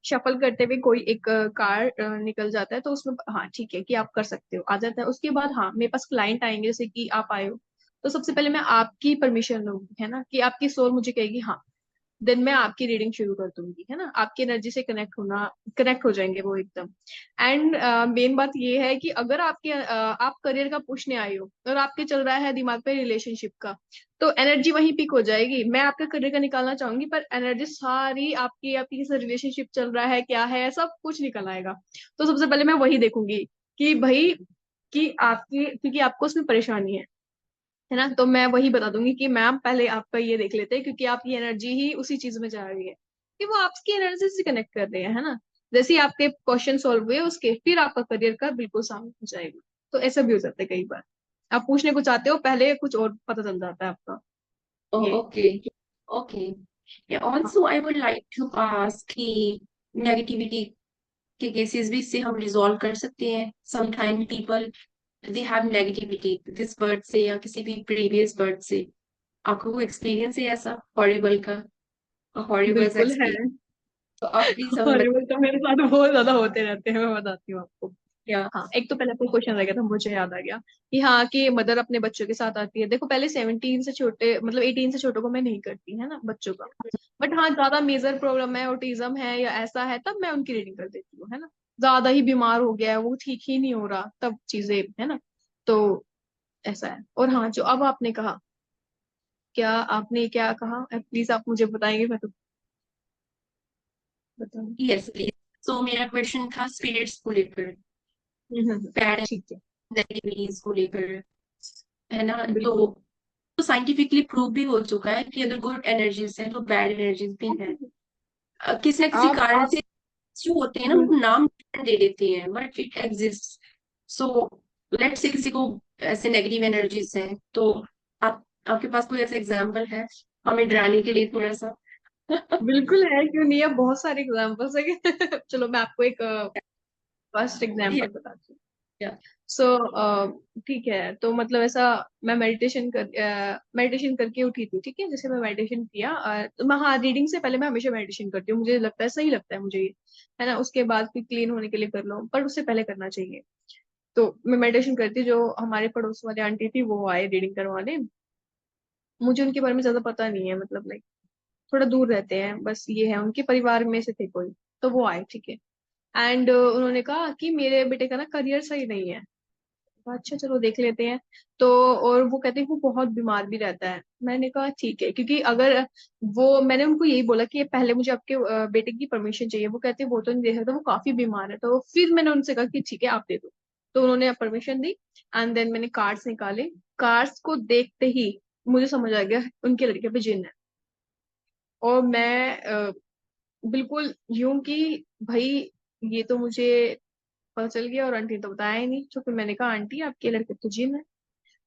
शफल करते हुए कोई एक कार्ड निकल जाता है, तो उसमें हाँ ठीक है कि आप कर सकते हो, आ जाता है, उसके बाद हाँ मेरे पास क्लाइंट आएंगे, जैसे कि आप आए हो, तो सबसे पहले मैं आपकी परमिशन लूंगी, है ना, कि आपकी सोल मुझे कहेगी हाँ, देन मैं आपकी रीडिंग शुरू कर दूंगी, है ना, आपकी एनर्जी से कनेक्ट हो जाएंगे वो एकदम। एंड मेन बात ये है कि अगर आप करियर का पूछने आए हो और आपके चल रहा है दिमाग पे रिलेशनशिप का, तो एनर्जी वहीं पिक हो जाएगी, मैं आपका करियर का निकालना चाहूंगी, पर एनर्जी सारी आपकी आपकी किसी रिलेशनशिप चल रहा है क्या है, सब कुछ निकल आएगा। तो सबसे पहले मैं वही देखूंगी कि भाई, कि आपकी, क्योंकि आपको उसमें परेशानी है ना, तो मैं वही बता दूंगी कि मैम पहले आपका ये देख लेते हैं, क्योंकि आपकी एनर्जी ही उसी चीज में जा रही है, कि वो आपकी एनर्जी से कनेक्ट कर रहे हैं, है ना। जैसे ही आपके क्वेश्चन सॉल्व हुए, उसके फिर आपका करियर का बिल्कुल सामने हो जाएगा। तो ऐसा भी हो जाता है कई बार, आप पूछने को चाहते हो, पहले कुछ और पता चल जाता है आपका। ये। Okay okay, also I would like to ask कि नेगेटिविटी के केसेस भी इससे हम रिजॉल्व कर सकते हैं? Sometime people they have negativity this birth से या किसी भी प्रीवियस बर्थ से। आपको कोई एक्सपीरियंस है ऐसा हॉरिबल का, हॉरिबल बिल्कुल है। एक्सपीरियंस? तो आप प्लीज हमें हॉरिबल तो मेरे साथ बहुत ज्यादा होते रहते हैं, मैं बताती हूँ आपको। या हाँ, एक तो पहले आपको क्वेश्चन रह गया था, मुझे याद आ गया कि हाँ कि मदर अपने बच्चों के साथ आती है। देखो पहले 17 से छोटे मतलब 18 से छोटों को मैं नहीं करती है ना बच्चों का। बट हाँ, ज्यादा मेजर प्रॉब्लम है, ऑटिज्म है या ऐसा है, तब मैं उनकी रीडिंग कर देती हूँ, है ना। ज्यादा ही बीमार हो गया है, वो ठीक ही नहीं हो रहा, तब चीजें है ना। तो ऐसा है। और हाँ, जो अब आपने कहा, क्या आपने क्या कहा, प्लीज आप मुझे बताएंगे, मैं तो बताऊँ। Yes please. सो मेरा क्वेश्चन था स्पिरिट्स को लेकर, बैड ठीक है। एनर्जीज को लेकर, है ना। बिल्कुल। तो साइंटिफिकली प्रूव भी हो चुका है कि अगर गुड एनर्जीज है तो बैड एनर्जीज भी है। किसी ना किसी कारण आप से जो होते हैं ना वो नाम दे देते हैं, but it exist. So let's say किसी को ऐसे नेगेटिव एनर्जीज हैं, तो आप आपके पास कोई ऐसा एग्जांपल है हमें डराने के लिए थोड़ा सा? बिल्कुल है, क्यों नहीं है, बहुत सारे एग्जाम्पल्स है। चलो मैं आपको एक फर्स्ट एग्जाम्पल बताती हूँ। या सो ठीक है, तो मतलब ऐसा, मैं मेडिटेशन करके उठी थी, ठीक है। जैसे मैं मेडिटेशन किया, तो मैं, हाँ, रीडिंग से पहले मैं हमेशा मेडिटेशन करती हूँ, मुझे लगता है सही लगता है मुझे ये, है ना। उसके बाद फिर क्लीन होने के लिए कर लो, पर उससे पहले करना चाहिए। तो मैं मेडिटेशन करती, जो हमारे पड़ोस वाले आंटी थी वो आए रीडिंग करवाने। मुझे उनके बारे में ज्यादा पता नहीं है, मतलब लाइक थोड़ा दूर रहते हैं, बस ये है, उनके परिवार में से थे कोई। तो वो आए, ठीक है। एंड उन्होंने कहा कि मेरे बेटे का ना करियर सही नहीं है। तो अच्छा, चलो देख लेते हैं। तो और वो कहते हैं वो बहुत बीमार भी रहता है। मैंने कहा ठीक है, क्योंकि अगर वो, मैंने उनको यही बोला कि पहले मुझे आपके बेटे की परमिशन चाहिए। वो कहते हैं वो तो नहीं दे सकता, वो काफी बीमार है। तो फिर मैंने उनसे कहा कि ठीक है, आप दे दो। तो उन्होंने परमिशन दी। एंड देन मैंने कार्ड्स निकाले। कार्ड्स को देखते ही मुझे समझ आ गया उनके लड़के पे जिन है। और मैं बिल्कुल यूं कि भाई, ये तो मुझे पता चल गया, और आंटी ने तो बताया ही नहीं। तो फिर मैंने कहा आंटी, आपके लड़के तो जिन है।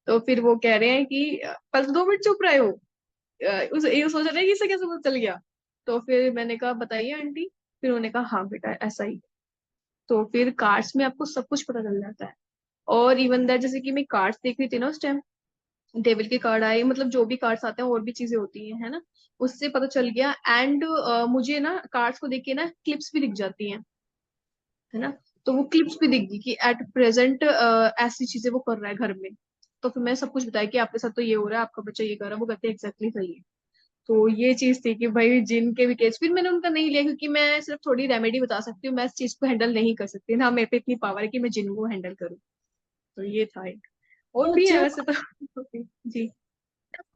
तो फिर वो कह रहे हैं कि बस 2 मिनट चुप रहे हो, ये सोच रहे हैं कि इसे कैसे पता चल गया। तो फिर मैंने कहा बताइए आंटी। फिर उन्होंने कहा हाँ बेटा, ऐसा ही। तो फिर कार्ड्स में आपको सब कुछ पता चल जाता है। और इवन दैट, जैसे कि मैं कार्ड्स देख रही थी ना उस टाइम, डेविल के कार्ड आए, मतलब जो भी कार्ड्स आते हैं और भी चीजें होती हैं, है ना। उससे पता चल गया। एंड मुझे ना कार्ड्स को देख के ना क्लिप्स भी दिख जाती हैं, है ना। तो वो क्लिप्स भी दिख गई कि एट प्रेजेंट ऐसी चीजें वो कर रहा है घर में। तो फिर मैं सब कुछ बताया कि आपके साथ तो ये हो रहा है, आपका बच्चा ये कर रहा है। वो कहते हैं एग्जैक्टली सही है। तो ये चीज थी कि भाई जिन के भी केस, फिर मैंने उनका नहीं लिया, क्योंकि मैं सिर्फ थोड़ी रेमेडी बता सकती हूँ, मैं इस चीज को हैंडल नहीं कर सकती ना, मेरे पे इतनी पावर है कि मैं जिन को हैंडल करूँ। तो ये था एक। और तो भी है जब वैसे तो। जी।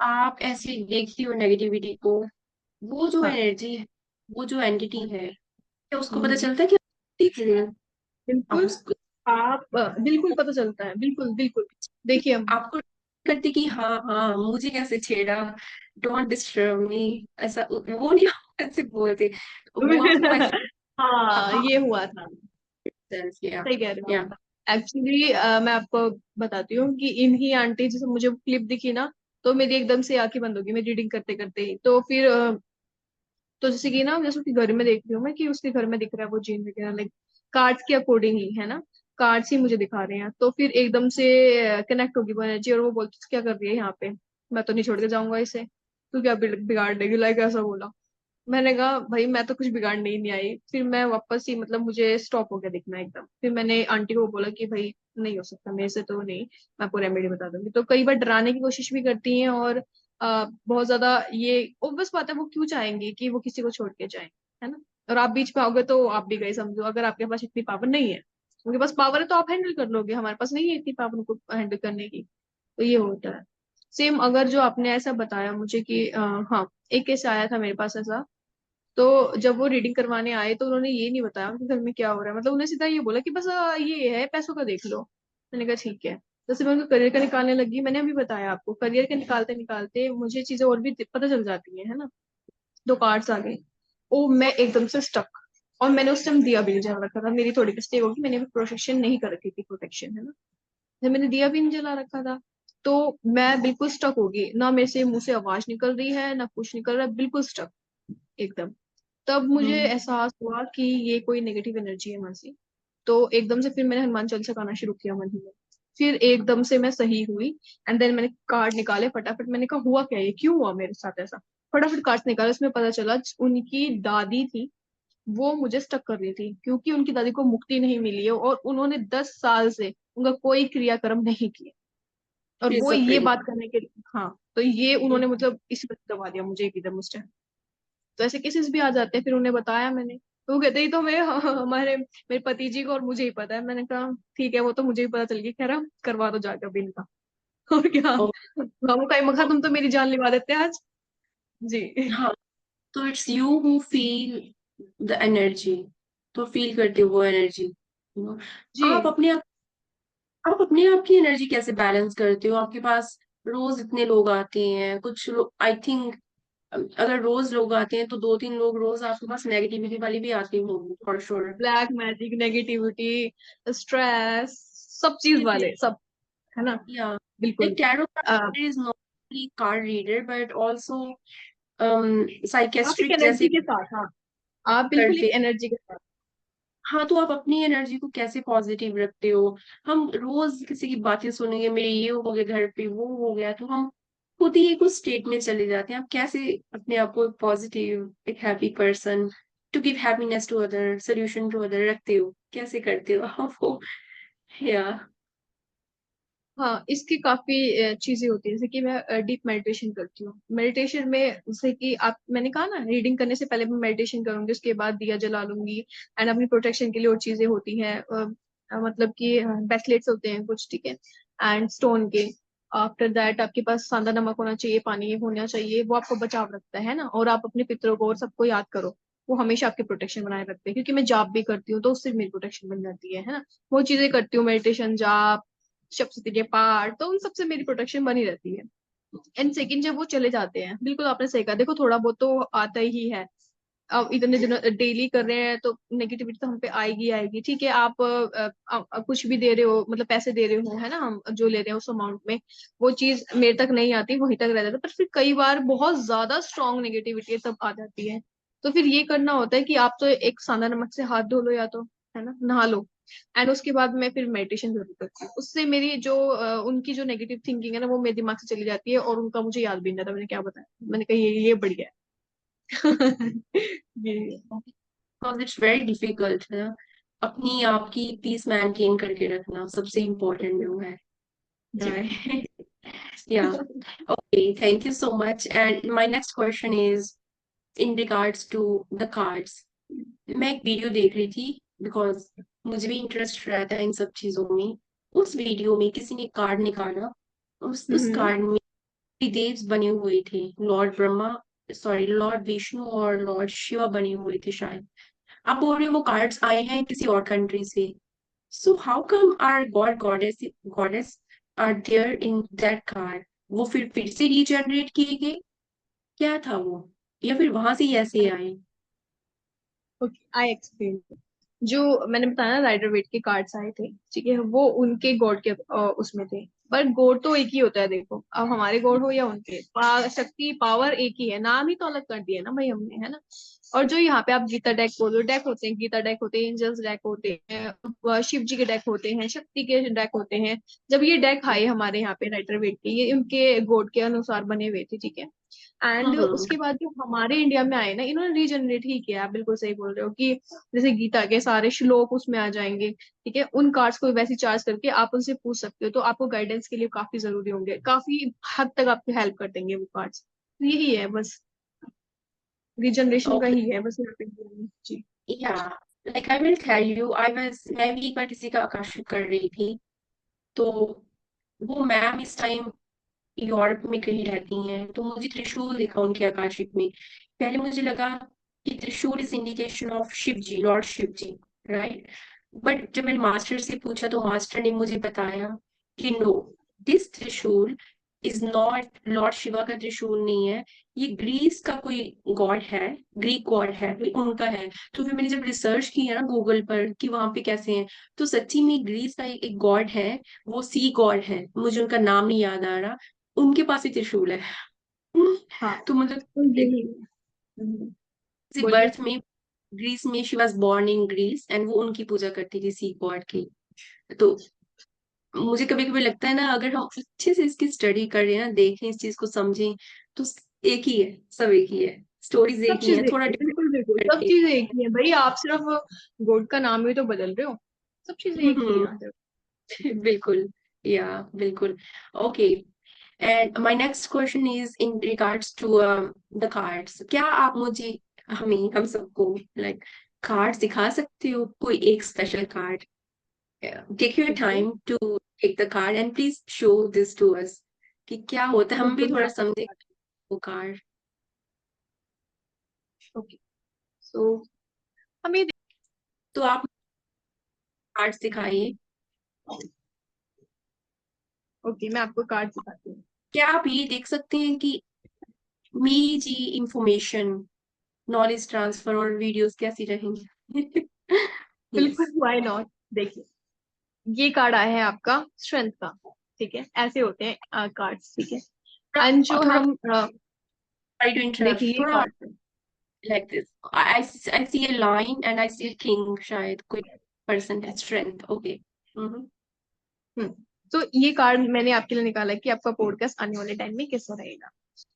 आप ऐसे देखती हो नेगेटिविटी को, वो जो हाँ। एनर्जी है, वो जो एंटिटी है, क्या उसको पता हम्म, चलता है कि आप देख रहे हैं? आप बिल्कुल। उसको, आप बिल्कुल पता चलता है, बिल्कुल बिल्कुल। देखिए हम। आपको करते कि हाँ हाँ मुझे कैसे छेड़ा, डोंट डिस्टर्ब मी, ऐसा वो नहीं आप ऐसे बोलते, वो आपको हाँ, ये हुआ था। सेंस किया। सही कह रहे या हो। एक्चुअली मैं आपको बताती हूँ कि इन्हीं आंटी, जैसे मुझे क्लिप दिखी ना, तो मेरी एकदम से आंखें बंद होगी, मेरी रीडिंग करते करते ही। तो फिर तो जैसे कि ना, जैसे उसके घर में देख रही हूँ मैं कि उसके घर में दिख रहा है वो जीन वगैरह, लाइक कार्ड्स के अकॉर्डिंग ही, है ना। कार्ड्स ही मुझे दिखा रहे हैं। तो फिर एकदम से कनेक्ट होगी वो एनर्जी, और वो बोलती क्या कर रही है यहाँ पे, मैं तो नहीं छोड़ के जाऊंगा इसे, तू क्या बिगाड़ देगी, लाइक ऐसा बोला। मैंने कहा भाई मैं तो कुछ बिगाड़ने ही नहीं आई। फिर मैं वापस ही, मतलब मुझे स्टॉप हो गया दिखना एकदम। फिर मैंने आंटी को बोला कि भाई नहीं हो सकता मेरे से तो नहीं, मैं आपको रेमेडी बता दूंगी। तो कई बार डराने की कोशिश भी करती हैं, और बहुत ज्यादा ये ऑब्वियस बात है, वो क्यों चाहेंगे कि वो किसी को छोड़ के जाए, है ना। और आप बीच में आओगे तो आप भी गए समझो, अगर आपके पास इतनी पावर नहीं है। उनके पास पावर है तो आप हैंडल कर लोगे, हमारे पास नहीं है इतनी पावर उनको हैंडल करने की। तो ये होता है। सेम अगर जो आपने ऐसा बताया मुझे कि हाँ, एक केस आया था मेरे पास ऐसा। तो जब वो रीडिंग करवाने आए तो उन्होंने ये नहीं बताया कि घर में क्या हो रहा है, मतलब उन्हें सीधा ये बोला कि बस ये है, पैसों का देख लो। मैंने कहा ठीक है। जैसे मैं उनको करियर का निकालने लगी, मैंने अभी बताया आपको, करियर के निकालते निकालते मुझे चीजें और भी पता चल जाती है ना। 2 कार्ड्स आ गए। ओ, मैं एकदम से स्टक। और मैंने उस टाइम दिया भी नहीं जला रखा था, मेरी थोड़ी मिस्टेक होगी, मैंने भी प्रोटेक्शन नहीं कर रखी थी, प्रोटेक्शन, है ना। जब मैंने दिया भी नहीं जला रखा था, तो मैं बिल्कुल स्टक होगी ना, मेरे से मुंह से आवाज निकल रही है ना कुछ निकल रहा है, बिल्कुल स्टक एकदम। तब मुझे एहसास हुआ कि ये कोई नेगेटिव एनर्जी है वहां से। तो एकदम से फिर मैंने हनुमान चालीसा गाना शुरू किया मन ही में। फिर एकदम से मैं सही हुई। एंड देन मैंने कार्ड निकाले फटाफट, मैंने कहा हुआ क्या, ये क्यों हुआ मेरे साथ ऐसा। फटाफट कार्ड निकाले, उसमें पता चला उनकी दादी थी। वो मुझे स्टक कर रही थी, क्योंकि उनकी दादी को मुक्ति नहीं मिली है और उन्होंने 10 साल से उनका कोई क्रियाक्रम नहीं किया, और शी इज वो ये सफरिंग। बात करने के लिए, हाँ, तो ये उन्होंने मतलब इसी वजह दबा दिया मुझे एकदम उस टाइम। तो ऐसे केसेस भी आ जाते हैं, फिर उन्हें बताया मैंने, तो वो कहते ही तो मैं हमारे मेरे पति जी को और मुझे ही पता है। मैंने कहा ठीक है, वो तो मुझे ही पता चल गया, कह रहा करवा दो जाके अभी इनका। और क्या, हम कहीं मखा तुम तो मेरी जान लिवा देते आज। जी। हाँ, तो it's you who feel the energy, तो फील करते हो वो एनर्जी। आप जी। अपने आप अपने आप की एनर्जी कैसे बैलेंस करते हो? आपके पास रोज इतने लोग आते हैं, कुछ लोग आई थिंक अगर रोज लोग आते हैं तो 2-3 लोग रोज आपके पास नेगेटिविटी वाली भी आती होंगी for sure. Black magic, negativity, stress, सब चीज वाले सब, है ना। या लाइक बिल्कुल। Tarot a, card is not only card reader but also आप एक साइकेस्ट्रिक एनर्जी जैसे के साथ, हाँ, आप बिल्कुल करते। एक एनर्जी के साथ। हाँ, तो आप अपनी एनर्जी को कैसे पॉजिटिव रखते हो? हम रोज किसी की बातें सुनेंगे, मेरे ये हो गया, घर पे वो हो गया, तो हम खुद ही एक उस स्टेट में चले जाते हैं। आप कैसे अपने आप को पॉजिटिव, एक happy person to give happiness to other, solution to other रखते हो? कैसे करते हो आप वो? या हाँ, इसकी काफी चीजें होती है, जैसे कि मैं डीप मेडिटेशन करती हूँ। मेडिटेशन में जैसे कि आप, मैंने कहा ना, रीडिंग करने से पहले मैं मेडिटेशन करूंगी, उसके बाद दिया जला लूंगी। एंड अपनी प्रोटेक्शन के लिए और चीजें होती हैं, मतलब कि ब्रेसलेट्स होते हैं कुछ, ठीक है, एंड स्टोन के। आफ्टर दैट आपके पास सांदा नमक होना चाहिए, पानी होना चाहिए, वो आपको बचाव रखता है ना। और आप अपने पितरों को और सबको याद करो, वो हमेशा आपकी प्रोटेक्शन बनाए रखते हैं। क्योंकि मैं जाप भी करती हूँ, तो उससे मेरी प्रोटेक्शन बन जाती है ना। वो चीजें करती हूँ, मेडिटेशन, जाप, सप्तशती के पाठ, तो उन सबसे मेरी प्रोटेक्शन बनी रहती है। एंड सेकंड, जब वो चले जाते हैं, बिल्कुल आपने सही कहा, देखो थोड़ा बहुत तो आता ही है। अब इतने दिनों डेली कर रहे हैं तो नेगेटिविटी तो हम पे आएगी आएगी। ठीक है, आप कुछ भी दे रहे हो, मतलब पैसे दे रहे हो, है ना, हम जो ले रहे हैं उस अमाउंट में, वो चीज मेरे तक नहीं आती, वहीं तक रह जाता है। पर फिर कई बार बहुत ज्यादा स्ट्रांग नेगेटिविटी तब आ जाती है। तो फिर ये करना होता है कि आप तो एक सांदा नमक से हाथ धो लो, या तो, है ना, नहा लो। एंड उसके बाद मैं फिर मेडिटेशन जरूर करती हूँ। उससे मेरी जो उनकी जो नेगेटिव थिंकिंग है ना, वो मेरे दिमाग से चली जाती है, और उनका मुझे याद भी नहीं रहता मैंने क्या बताया। मैंने कहा ये बढ़िया है। ये। बिकॉज इट्स वेरी डिफिकल्ट है ना, अपनी आपकी पीस मेंटेन करके रखना सबसे इम्पोर्टेंट जो है। जी। Right. Yeah okay, thank you so much. And my next question is in regards to the cards. मैं एक वीडियो देख रही थी बिकॉज मुझे भी इंटरेस्ट रहता है इन सब चीजों में। उस वीडियो में किसी ने कार्ड निकाला, उस हम्म। कार्ड में देव बने हुए थे, Lord Brahma, sorry Lord Vishnu और लॉर्ड शिवा बने हुए थे शायद। आप बोल रहे हो वो कार्ड्स आए हैं किसी और कंट्री से, so how come are god goddess are there in that card? वो फिर से रीजनरेट किए गए, क्या था वो, या फिर वहां से ही ऐसे आए? Okay, I explain. जो मैंने बताया ना, राइडर वेट के कार्ड्स आए थे, ठीक है, वो उनके गॉड के उसमें थे। पर गॉड तो एक ही होता है, देखो, अब हमारे गॉड हो या उनके, शक्ति पावर एक ही है, नाम ही तो अलग कर दिया ना भाई हमने, है ना। और जो यहाँ पे आप गीता डेक बोल रहे हो, डेक होते हैं, गीता डेक होते हैं, एंजल्स डेक होते हैं, शिव जी के डेक होते हैं, शक्ति के डेक होते हैं। जब ये डेक आए हमारे यहाँ पे राइटर वेट के, ये उनके गॉड के अनुसार बने हुए थे, ठीक है। एंड हम्म। उसके बाद जो हमारे इंडिया में आए ना, इन्होंने रीजनरेट ही किया। आप बिल्कुल सही बोल रहे हो कि जैसे गीता के सारे श्लोक उसमें आ जाएंगे, ठीक है। उन कार्ड्स को वैसे चार्ज करके आप उनसे पूछ सकते हो, तो आपको गाइडेंस के लिए काफी जरूरी होंगे, काफी हद तक आपकी हेल्प कर देंगे वो कार्ड्स। यही है बस, रीजनरेशन का ओके, ही है बस यहाँ पे। जी। Yeah like I will tell you, I was मैं भी एक बार किसी का आकर्षित कर रही थी, तो वो मैम इस टाइम यूरोप में कहीं रहती हैं, तो मुझे त्रिशूल दिखा उनके आकाशिक में। पहले मुझे लगा कि trishul is indication of Shiv ji, lord Shiv ji, right. But जब मैंने मास्टर से पूछा तो मास्टर ने मुझे बताया कि नो, दिस त्रिशूल इज नॉट लॉर्ड शिवा का त्रिशूल नहीं है, ये ग्रीस का कोई गॉड है, ग्रीक गॉड है, कोई उनका है। तो फिर मैंने जब रिसर्च की है ना गूगल पर कि वहां पे कैसे हैं, तो सच्ची में ग्रीस का एक गॉड है, वो सी गॉड है, मुझे उनका नाम नहीं याद आ रहा, उनके पास ही त्रिशूल है। हाँ, तो मतलब तो यही है। बोलिए। बर्थ में ग्रीस में, she was born in Greece एंड वो उनकी पूजा करती थी, सी गॉड की। तो मुझे कभी कभी लगता है ना, अगर हम अच्छे से इसकी स्टडी करें ना, देखें इस चीज को समझें, तो एक ही है, सब एक ही है, स्टोरीज सब एक ही चीज है, थोड़ा देखिए, different बिल्कुल बिल्कुल, सब करके। चीजें एक ही है भाई, आप सिर्फ गॉड का नाम ही तो बदल रहे हो, सब चीजें एक ही हम्म, है सिर्फ। बिल्कुल, या बिल्कुल। Okay, and my next question is in regards to the cards. क्या आप मुझे, हम सबको लाइक कार्ड दिखा सकते हो, कोई एक special card? Take your okay, time to take the card and please show this to us कि क्या होता है, हम भी बिल्कुल मैं थोड़ा आपको समझे बताती वो कार्ड। हूँ। ओके, सो हम ये तो आप कार्ड दिखाइए। ओके, मैं आपको कार्ड दिखाती हूँ। क्या आप ये देख सकते हैं कि मेरी जी इंफॉर्मेशन, नॉलेज ट्रांसफर और वीडियोस कैसी रहेंगी? बिल्कुल, यस। Why not. देखिए, ये कार्ड आया है आपका स्ट्रेंथ का, ठीक है, ऐसे होते हैं कार्ड्स, ठीक है। एंड जो थोड़ा हम ट्राई टू देखिए इंटरप्ट, ये थोड़ा card, like this. I see a line and I see king, शायद कोई पर्सन है, स्ट्रेंथ। ओके। हम्म, तो ये कार्ड मैंने आपके लिए निकाला है कि आपका पॉडकास्ट आने वाले टाइम में कैसा रहेगा।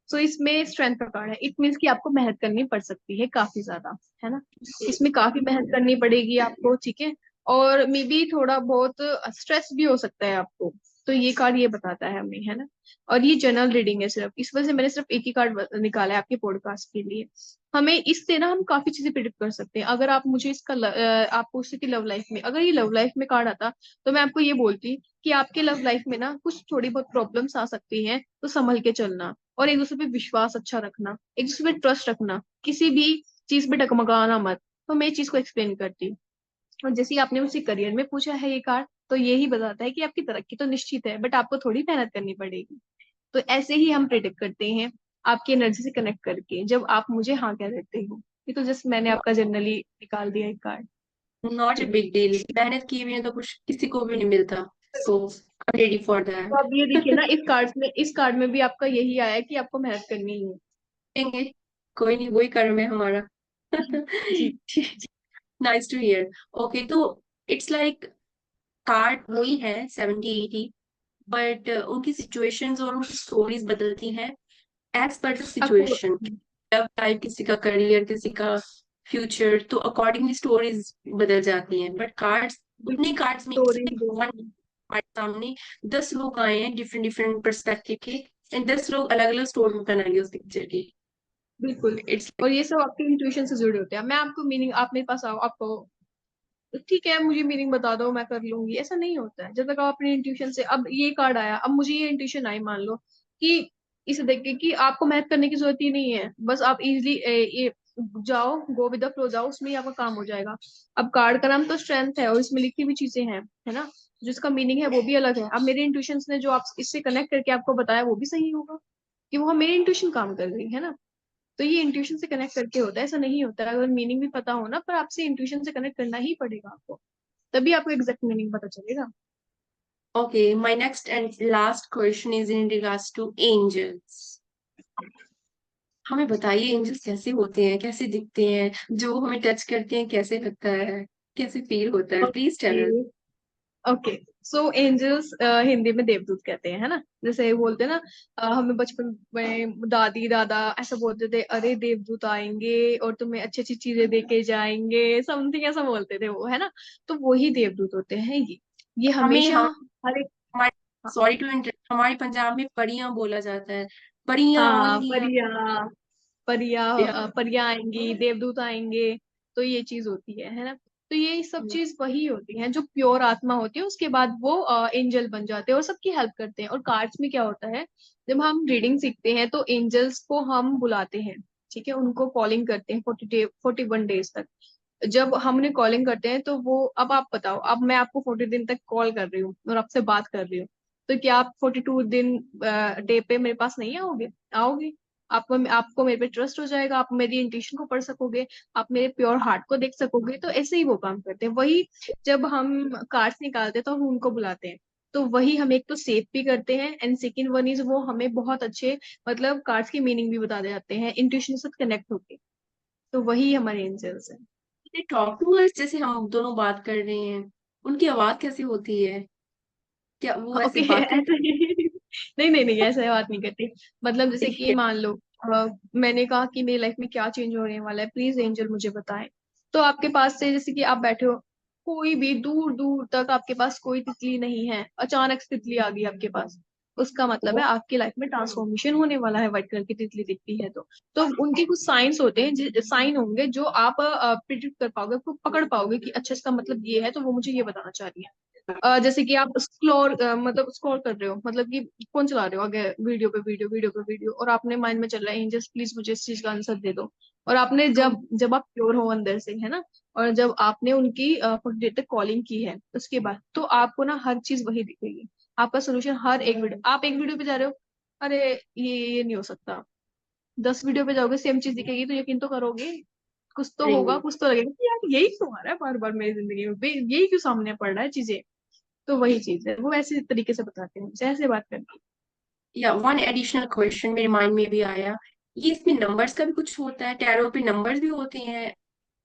सो इसमें स्ट्रेंथ का कार्ड है, इट मीन्स कि आपको मेहनत करनी पड़ सकती है काफी ज्यादा, है ना। इसमें काफी मेहनत करनी पड़ेगी आपको, ठीक है। और मे बी थोड़ा बहुत स्ट्रेस भी हो सकता है आपको, तो ये कार्ड ये बताता है हमें, है ना। और ये जनरल रीडिंग है सिर्फ, इस वजह से मैंने सिर्फ एक ही कार्ड निकाला है आपके पॉडकास्ट के लिए। हमें इससे ना हम काफी चीजें प्रिडिक्ट कर सकते हैं। अगर आप मुझे इसका आप पूछते कि लव लाइफ में, अगर ये लव लाइफ में कार्ड आता तो मैं आपको ये बोलती कि आपके लव लाइफ में ना कुछ थोड़ी बहुत प्रॉब्लम्स आ सकती हैं, तो संभल के चलना, और एक दूसरे पे विश्वास अच्छा रखना, एक दूसरे पे ट्रस्ट रखना, किसी भी चीज पे डगमगाना मत। तो मैं इस चीज को एक्सप्लेन करती हूँ। और जैसे ही आपने मुझसे करियर में पूछा है ये कार्ड, तो ये ही बताता है कि आपकी तरक्की तो निश्चित है, बट आपको थोड़ी मेहनत करनी पड़ेगी। तो ऐसे ही हम प्रिडिक्ट करते हैं आपकी एनर्जी से कनेक्ट करके, जब आप मुझे हाँ कह देते हो। ये तो जस्ट मैंने आपका जनरली निकाल दिया एक कार्ड। नॉट ए ठीक है, बिग डील, मेहनत की भी है तो कुछ किसी को भी नहीं मिलता, सो आई एम रेडी फॉर तो दैट। अब ये देखिए ना, इस कार्ड में भी आपका यही आया है कि आपको मेहनत करनी ही है। देंगे, कोई नहीं, वही कर्म है हमारा। जी, नाइस टू हियर। ओके, तो इट्स लाइक कार्ड वही है 70-80, बट उनकी सिचुएशंस और उनकी स्टोरीज बदलती हैं एज पर द आपको सिचुएशन। लव लाइफ, किसी का करियर, किसी का फ्यूचर, तो अकॉर्डिंगली स्टोरीज बदल जाती हैं। बट कार्ड्स, उतने कार्ड्स में स्टोरीज वन कार्ड सामने 10 लोग आए हैं डिफरेंट डिफरेंट पर्सपेक्टिव के, एंड 10 लोग अलग अलग स्टोरी बनाएंगे उस पिक्चर की। बिल्कुल, इट्स और ये सब आपके इंट्यूशन से जुड़े होते हैं। मैं आपको मीनिंग, आप मेरे पास आओ, आपको ठीक है मुझे मीनिंग बता दो मैं कर लूंगी, ऐसा नहीं होता है। जब तक आप अपने इंट्यूशन से, अब ये कार्ड आया, अब मुझे ये इंट्यूशन आई मान लो कि इसे देख के कि आपको मेहनत करने की जरूरत ही नहीं है, बस आप इजिली ये जाओ, गो विद द फ्लो जाओ, उसमें ही आपका काम हो जाएगा। अब कार्ड का नाम तो स्ट्रेंथ है, और इसमें लिखी हुई चीजें हैं, है ना, जिसका मीनिंग है वो भी अलग है। अब मेरे इंट्यूशन ने जो आप इससे कनेक्ट करके आपको बताया वो भी सही होगा, कि वो मेरी इंट्यूशन काम कर रही है ना। तो ये इंट्यूशन से कनेक्ट करके होता है, ऐसा नहीं होता है। अगर मीनिंग भी पता हो ना, पर आपसे इंट्यूशन से कनेक्ट करना ही पड़ेगा आपको, तभी आपको एग्जैक्ट मीनिंग पता चलेगा। okay. My next and last question is in regards to angels. हमें बताइए एंजल्स कैसे होते हैं, कैसे दिखते हैं, जो हमें टच करते हैं कैसे लगता है, कैसे फील होता है, please tell okay, us. Okay, so angels Hindi में देवदूत कहते हैं, है ना। जैसे बोलते हैं ना, हमें बचपन में दादी दादा ऐसा बोलते थे, अरे देवदूत आएंगे और तुम्हें अच्छी अच्छी चीजें दे के जाएंगे, समथिंग ऐसा बोलते थे वो, है ना। तो वही देवदूत होते हैं ये हमें हमेशा हम हर एक, हमारे, सॉरी टू इंटरप्ट, हमारे पंजाब में परियां बोला जाता है, परियां हाँ आएंगी। परिया, परियां आएंगी, देवदूत आएंगे। तो ये चीज होती है ना। तो ये सब चीज वही होती है जो प्योर आत्मा होती है, उसके बाद वो एंजल बन जाते हैं और सबकी हेल्प करते हैं। और कार्ड्स में क्या होता है, जब हम रीडिंग सीखते हैं तो एंजल्स को हम बुलाते हैं, ठीक है, उनको कॉलिंग करते हैं 41 डेज तक। जब हमने कॉलिंग करते हैं तो वो, अब आप बताओ, अब मैं आपको 40 दिन तक कॉल कर रही हूँ और आपसे बात कर रही हूँ, तो क्या आप 42 दिन डे पे मेरे पास नहीं आओगे? आओगे। आपको मेरे पे ट्रस्ट हो जाएगा, आप मेरी इंट्यूशन को पढ़ सकोगे, आप मेरे प्योर हार्ट को देख सकोगे। तो ऐसे ही वो काम करते हैं वही। जब हम कार्ड्स निकालते हैं तो हम उनको बुलाते हैं, तो वही हम एक तो सेव भी करते हैं, एंड सेकंड वन इज वो हमें बहुत अच्छे, मतलब कार्ड्स की मीनिंग भी बता जाते हैं इंट्यूशन से कनेक्ट होके। तो वही हमारे एंजल्स हैं। दे टॉक टू अस, जैसे हम दोनों बात कर रहे हैं, उनकी आवाज कैसी होती है? क्या वो ओके, ऐसे बात ऐसे करते नहीं नहीं नहीं, ऐसे बात नहीं करती। मतलब जैसे कि हैं? मान लो मैंने कहा कि मेरी लाइफ में क्या चेंज होने वाला है, प्लीज एंजल मुझे बताएं। तो आपके पास से, जैसे कि आप बैठे हो, कोई भी दूर दूर तक आपके पास कोई तितली नहीं है, अचानक से तितली आ गई आपके पास, उसका मतलब है आपकी लाइफ में ट्रांसफॉर्मेशन होने वाला है। व्हाइट कलर की तितली दिखती है तो उनके कुछ साइंस होते हैं, साइन होंगे जो आप प्रिडिक्ट कर पाओगे, आपको पकड़ पाओगे कि अच्छा इसका मतलब ये है, तो वो मुझे ये बताना चाह रही है। जैसे कि आप मतलब स्क्रॉल कर रहे हो, मतलब कि फोन चला रहे हो, आगे वीडियो पे वीडियो, वीडियो पे वीडियो, और आपने माइंड में चल रहा है एंजल्स प्लीज मुझे इस चीज का आंसर दे दो। और आपने जब जब आप प्योर हो अंदर से, है ना, और जब आपने उनकी देर तक कॉलिंग की है, उसके बाद तो आपको ना हर चीज वही दिखेगी, आपका सोल्यूशन हर एक वीडियो। आप एक वीडियो पे जा रहे हो, अरे ये नहीं हो सकता, 10 वीडियो पे जाओगे सेम चीज दिखेगी, तो यकीन तो करोगे, कुछ तो होगा, नहीं, कुछ तो लगेगा कि यार यही क्यों आ रहा है बार बार मेरी जिंदगी में, यही क्यों सामने पड़ रहा है चीजें। तो वही चीज है, वो ऐसे तरीके से बताते हैं, जैसे बात करनी। या वन एडिशनल क्वेश्चन मेरे माइंड में भी आया, ये इसमें नंबर्स का भी कुछ होता है? टैरो पे नंबर्स भी होते हैं,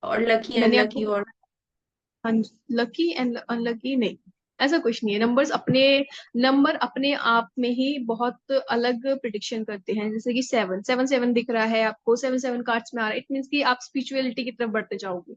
और लकी मैंने आपको अनलकी और? बताया, हाँ, लकी एंड अनलकी नहीं, ऐसा कुछ नहीं है। नंबर अपने आप में ही बहुत अलग प्रिडिक्शन करते हैं। जैसे कि 7 7 7 दिख रहा है आपको, 7 7 कार्ड्स में आ रहा है, इट मीन्स कि आप स्पिरिचुअलिटी की तरफ बढ़ते जाओगे।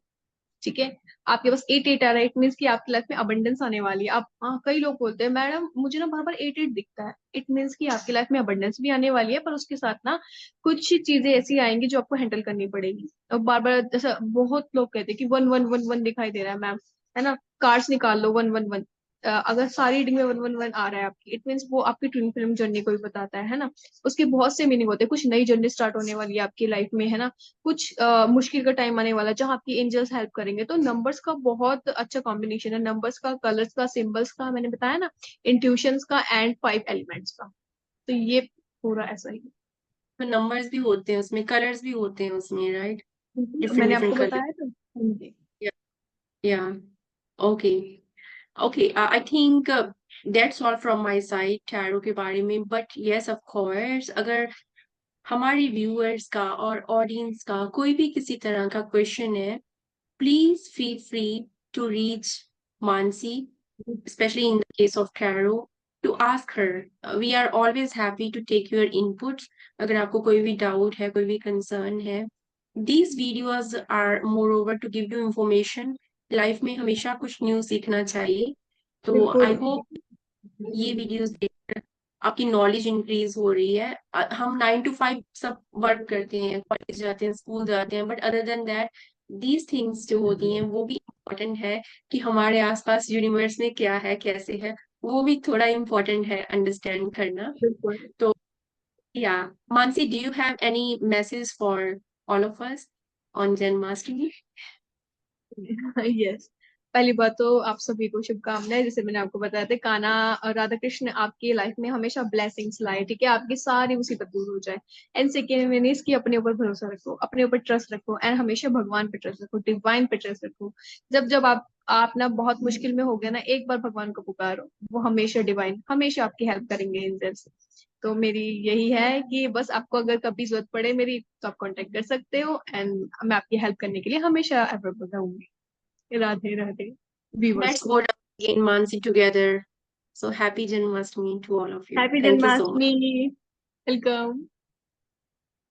ठीक है, आपके पास 8 8 आ रहा है, इट मीन्स कि आपकी लाइफ में अबंडेंस आने वाली है। आप, हाँ, कई लोग बोलते हैं मैडम मुझे ना बार बार 8 8 दिखता है, इट मीन्स कि आपकी लाइफ में अबंडेंस भी आने वाली है, पर उसके साथ ना कुछ चीजें ऐसी आएंगी जो आपको हैंडल करनी पड़ेगी। और बार बार, जैसा बहुत लोग कहते हैं कि 1 1 1 1 दिखाई दे रहा है मैम, है ना, कार्ड्स निकाल लो 1 1 1। अगर सारी रीडिंग में 1 1 1 आ रहा है आपकी, इट मीन्स वो आपकी ट्विन फिल्म जर्नी को भी बताता है ना। उसके बहुत से मीनिंग होते हैं, कुछ नई जर्नी स्टार्ट होने वाली है आपकी लाइफ में, है ना, कुछ मुश्किल का टाइम आने वाला है जहाँ आपकी एंजल्स हेल्प करेंगे। तो नंबर्स का बहुत अच्छा कॉम्बिनेशन है, नंबर्स का, कलर्स का, सिंबल्स का, मैंने बताया ना, इंट्यूशंस का एंड 5 एलिमेंट्स का। तो ये पूरा ऐसा ही तो नंबर्स भी होते हैं उसमें, कलर्स भी होते हैं उसमें, राइट? है। डिफरेंट मैंने डिफरेंट आपको कलर। बताया तो समझे। या, okay. Okay, I think that's all from my side tarot के बारे में। बट यस, ऑफ कोर्स, अगर हमारे व्यूअर्स का और ऑडियंस का कोई भी किसी तरह का क्वेश्चन है, please feel free to reach Mansi, especially in the case of tarot, to ask her. We are always happy to take your inputs. अगर आपको कोई भी डाउट है, कोई भी कंसर्न है, these videos are moreover to give you information. Life में हमेशा कुछ न्यू सीखना चाहिए। तो आई बिल्कुल। होप ये वीडियोस देखकर आपकी नॉलेज इंक्रीज हो रही है। हम 9 to 5 सब वर्क करते हैं, कॉलेज जाते हैं, स्कूल जाते हैं, but other than that these things जो होती हैं वो भी इम्पोर्टेंट है, कि हमारे आसपास यूनिवर्स में क्या है, कैसे है, वो भी थोड़ा इम्पोर्टेंट है अंडरस्टैंड करना। बिल्कुल। तो या, Mansi, do you have any message for all of us on Janmashtami? Yes, पहली बात तो आप सभी को शुभकामनाएं। जैसे मैंने आपको बताया था, कान्हा और राधा कृष्ण आपकी लाइफ में हमेशा ब्लेसिंग्स लाए, ठीक है, आपकी सारी मुसीबत दूर हो जाए। एंड सेकेंड मैंने इसकी, अपने ऊपर भरोसा रखो, अपने ऊपर ट्रस्ट रखो, एंड हमेशा भगवान पे ट्रस्ट रखो, डिवाइन पे ट्रस्ट रखो। जब जब आप ना बहुत मुश्किल में हो गया ना, एक बार भगवान को पुकारो, वो हमेशा डिवाइन, हमेशा आपकी हेल्प करेंगे एंजल्स। तो मेरी यही है कि बस आपको अगर कभी जरूरत पड़े मेरी, तो आप कांटेक्ट कर सकते हो, एंड मैं आपकी हेल्प करने के लिए हमेशा अवेलेबल रहूंगी। राधे राधे व्यूवर्स लेट्स को। गो again, Mansi, together. So happy Janmashtami to all of you. Happy Thank you so much. Janmashtami. Welcome.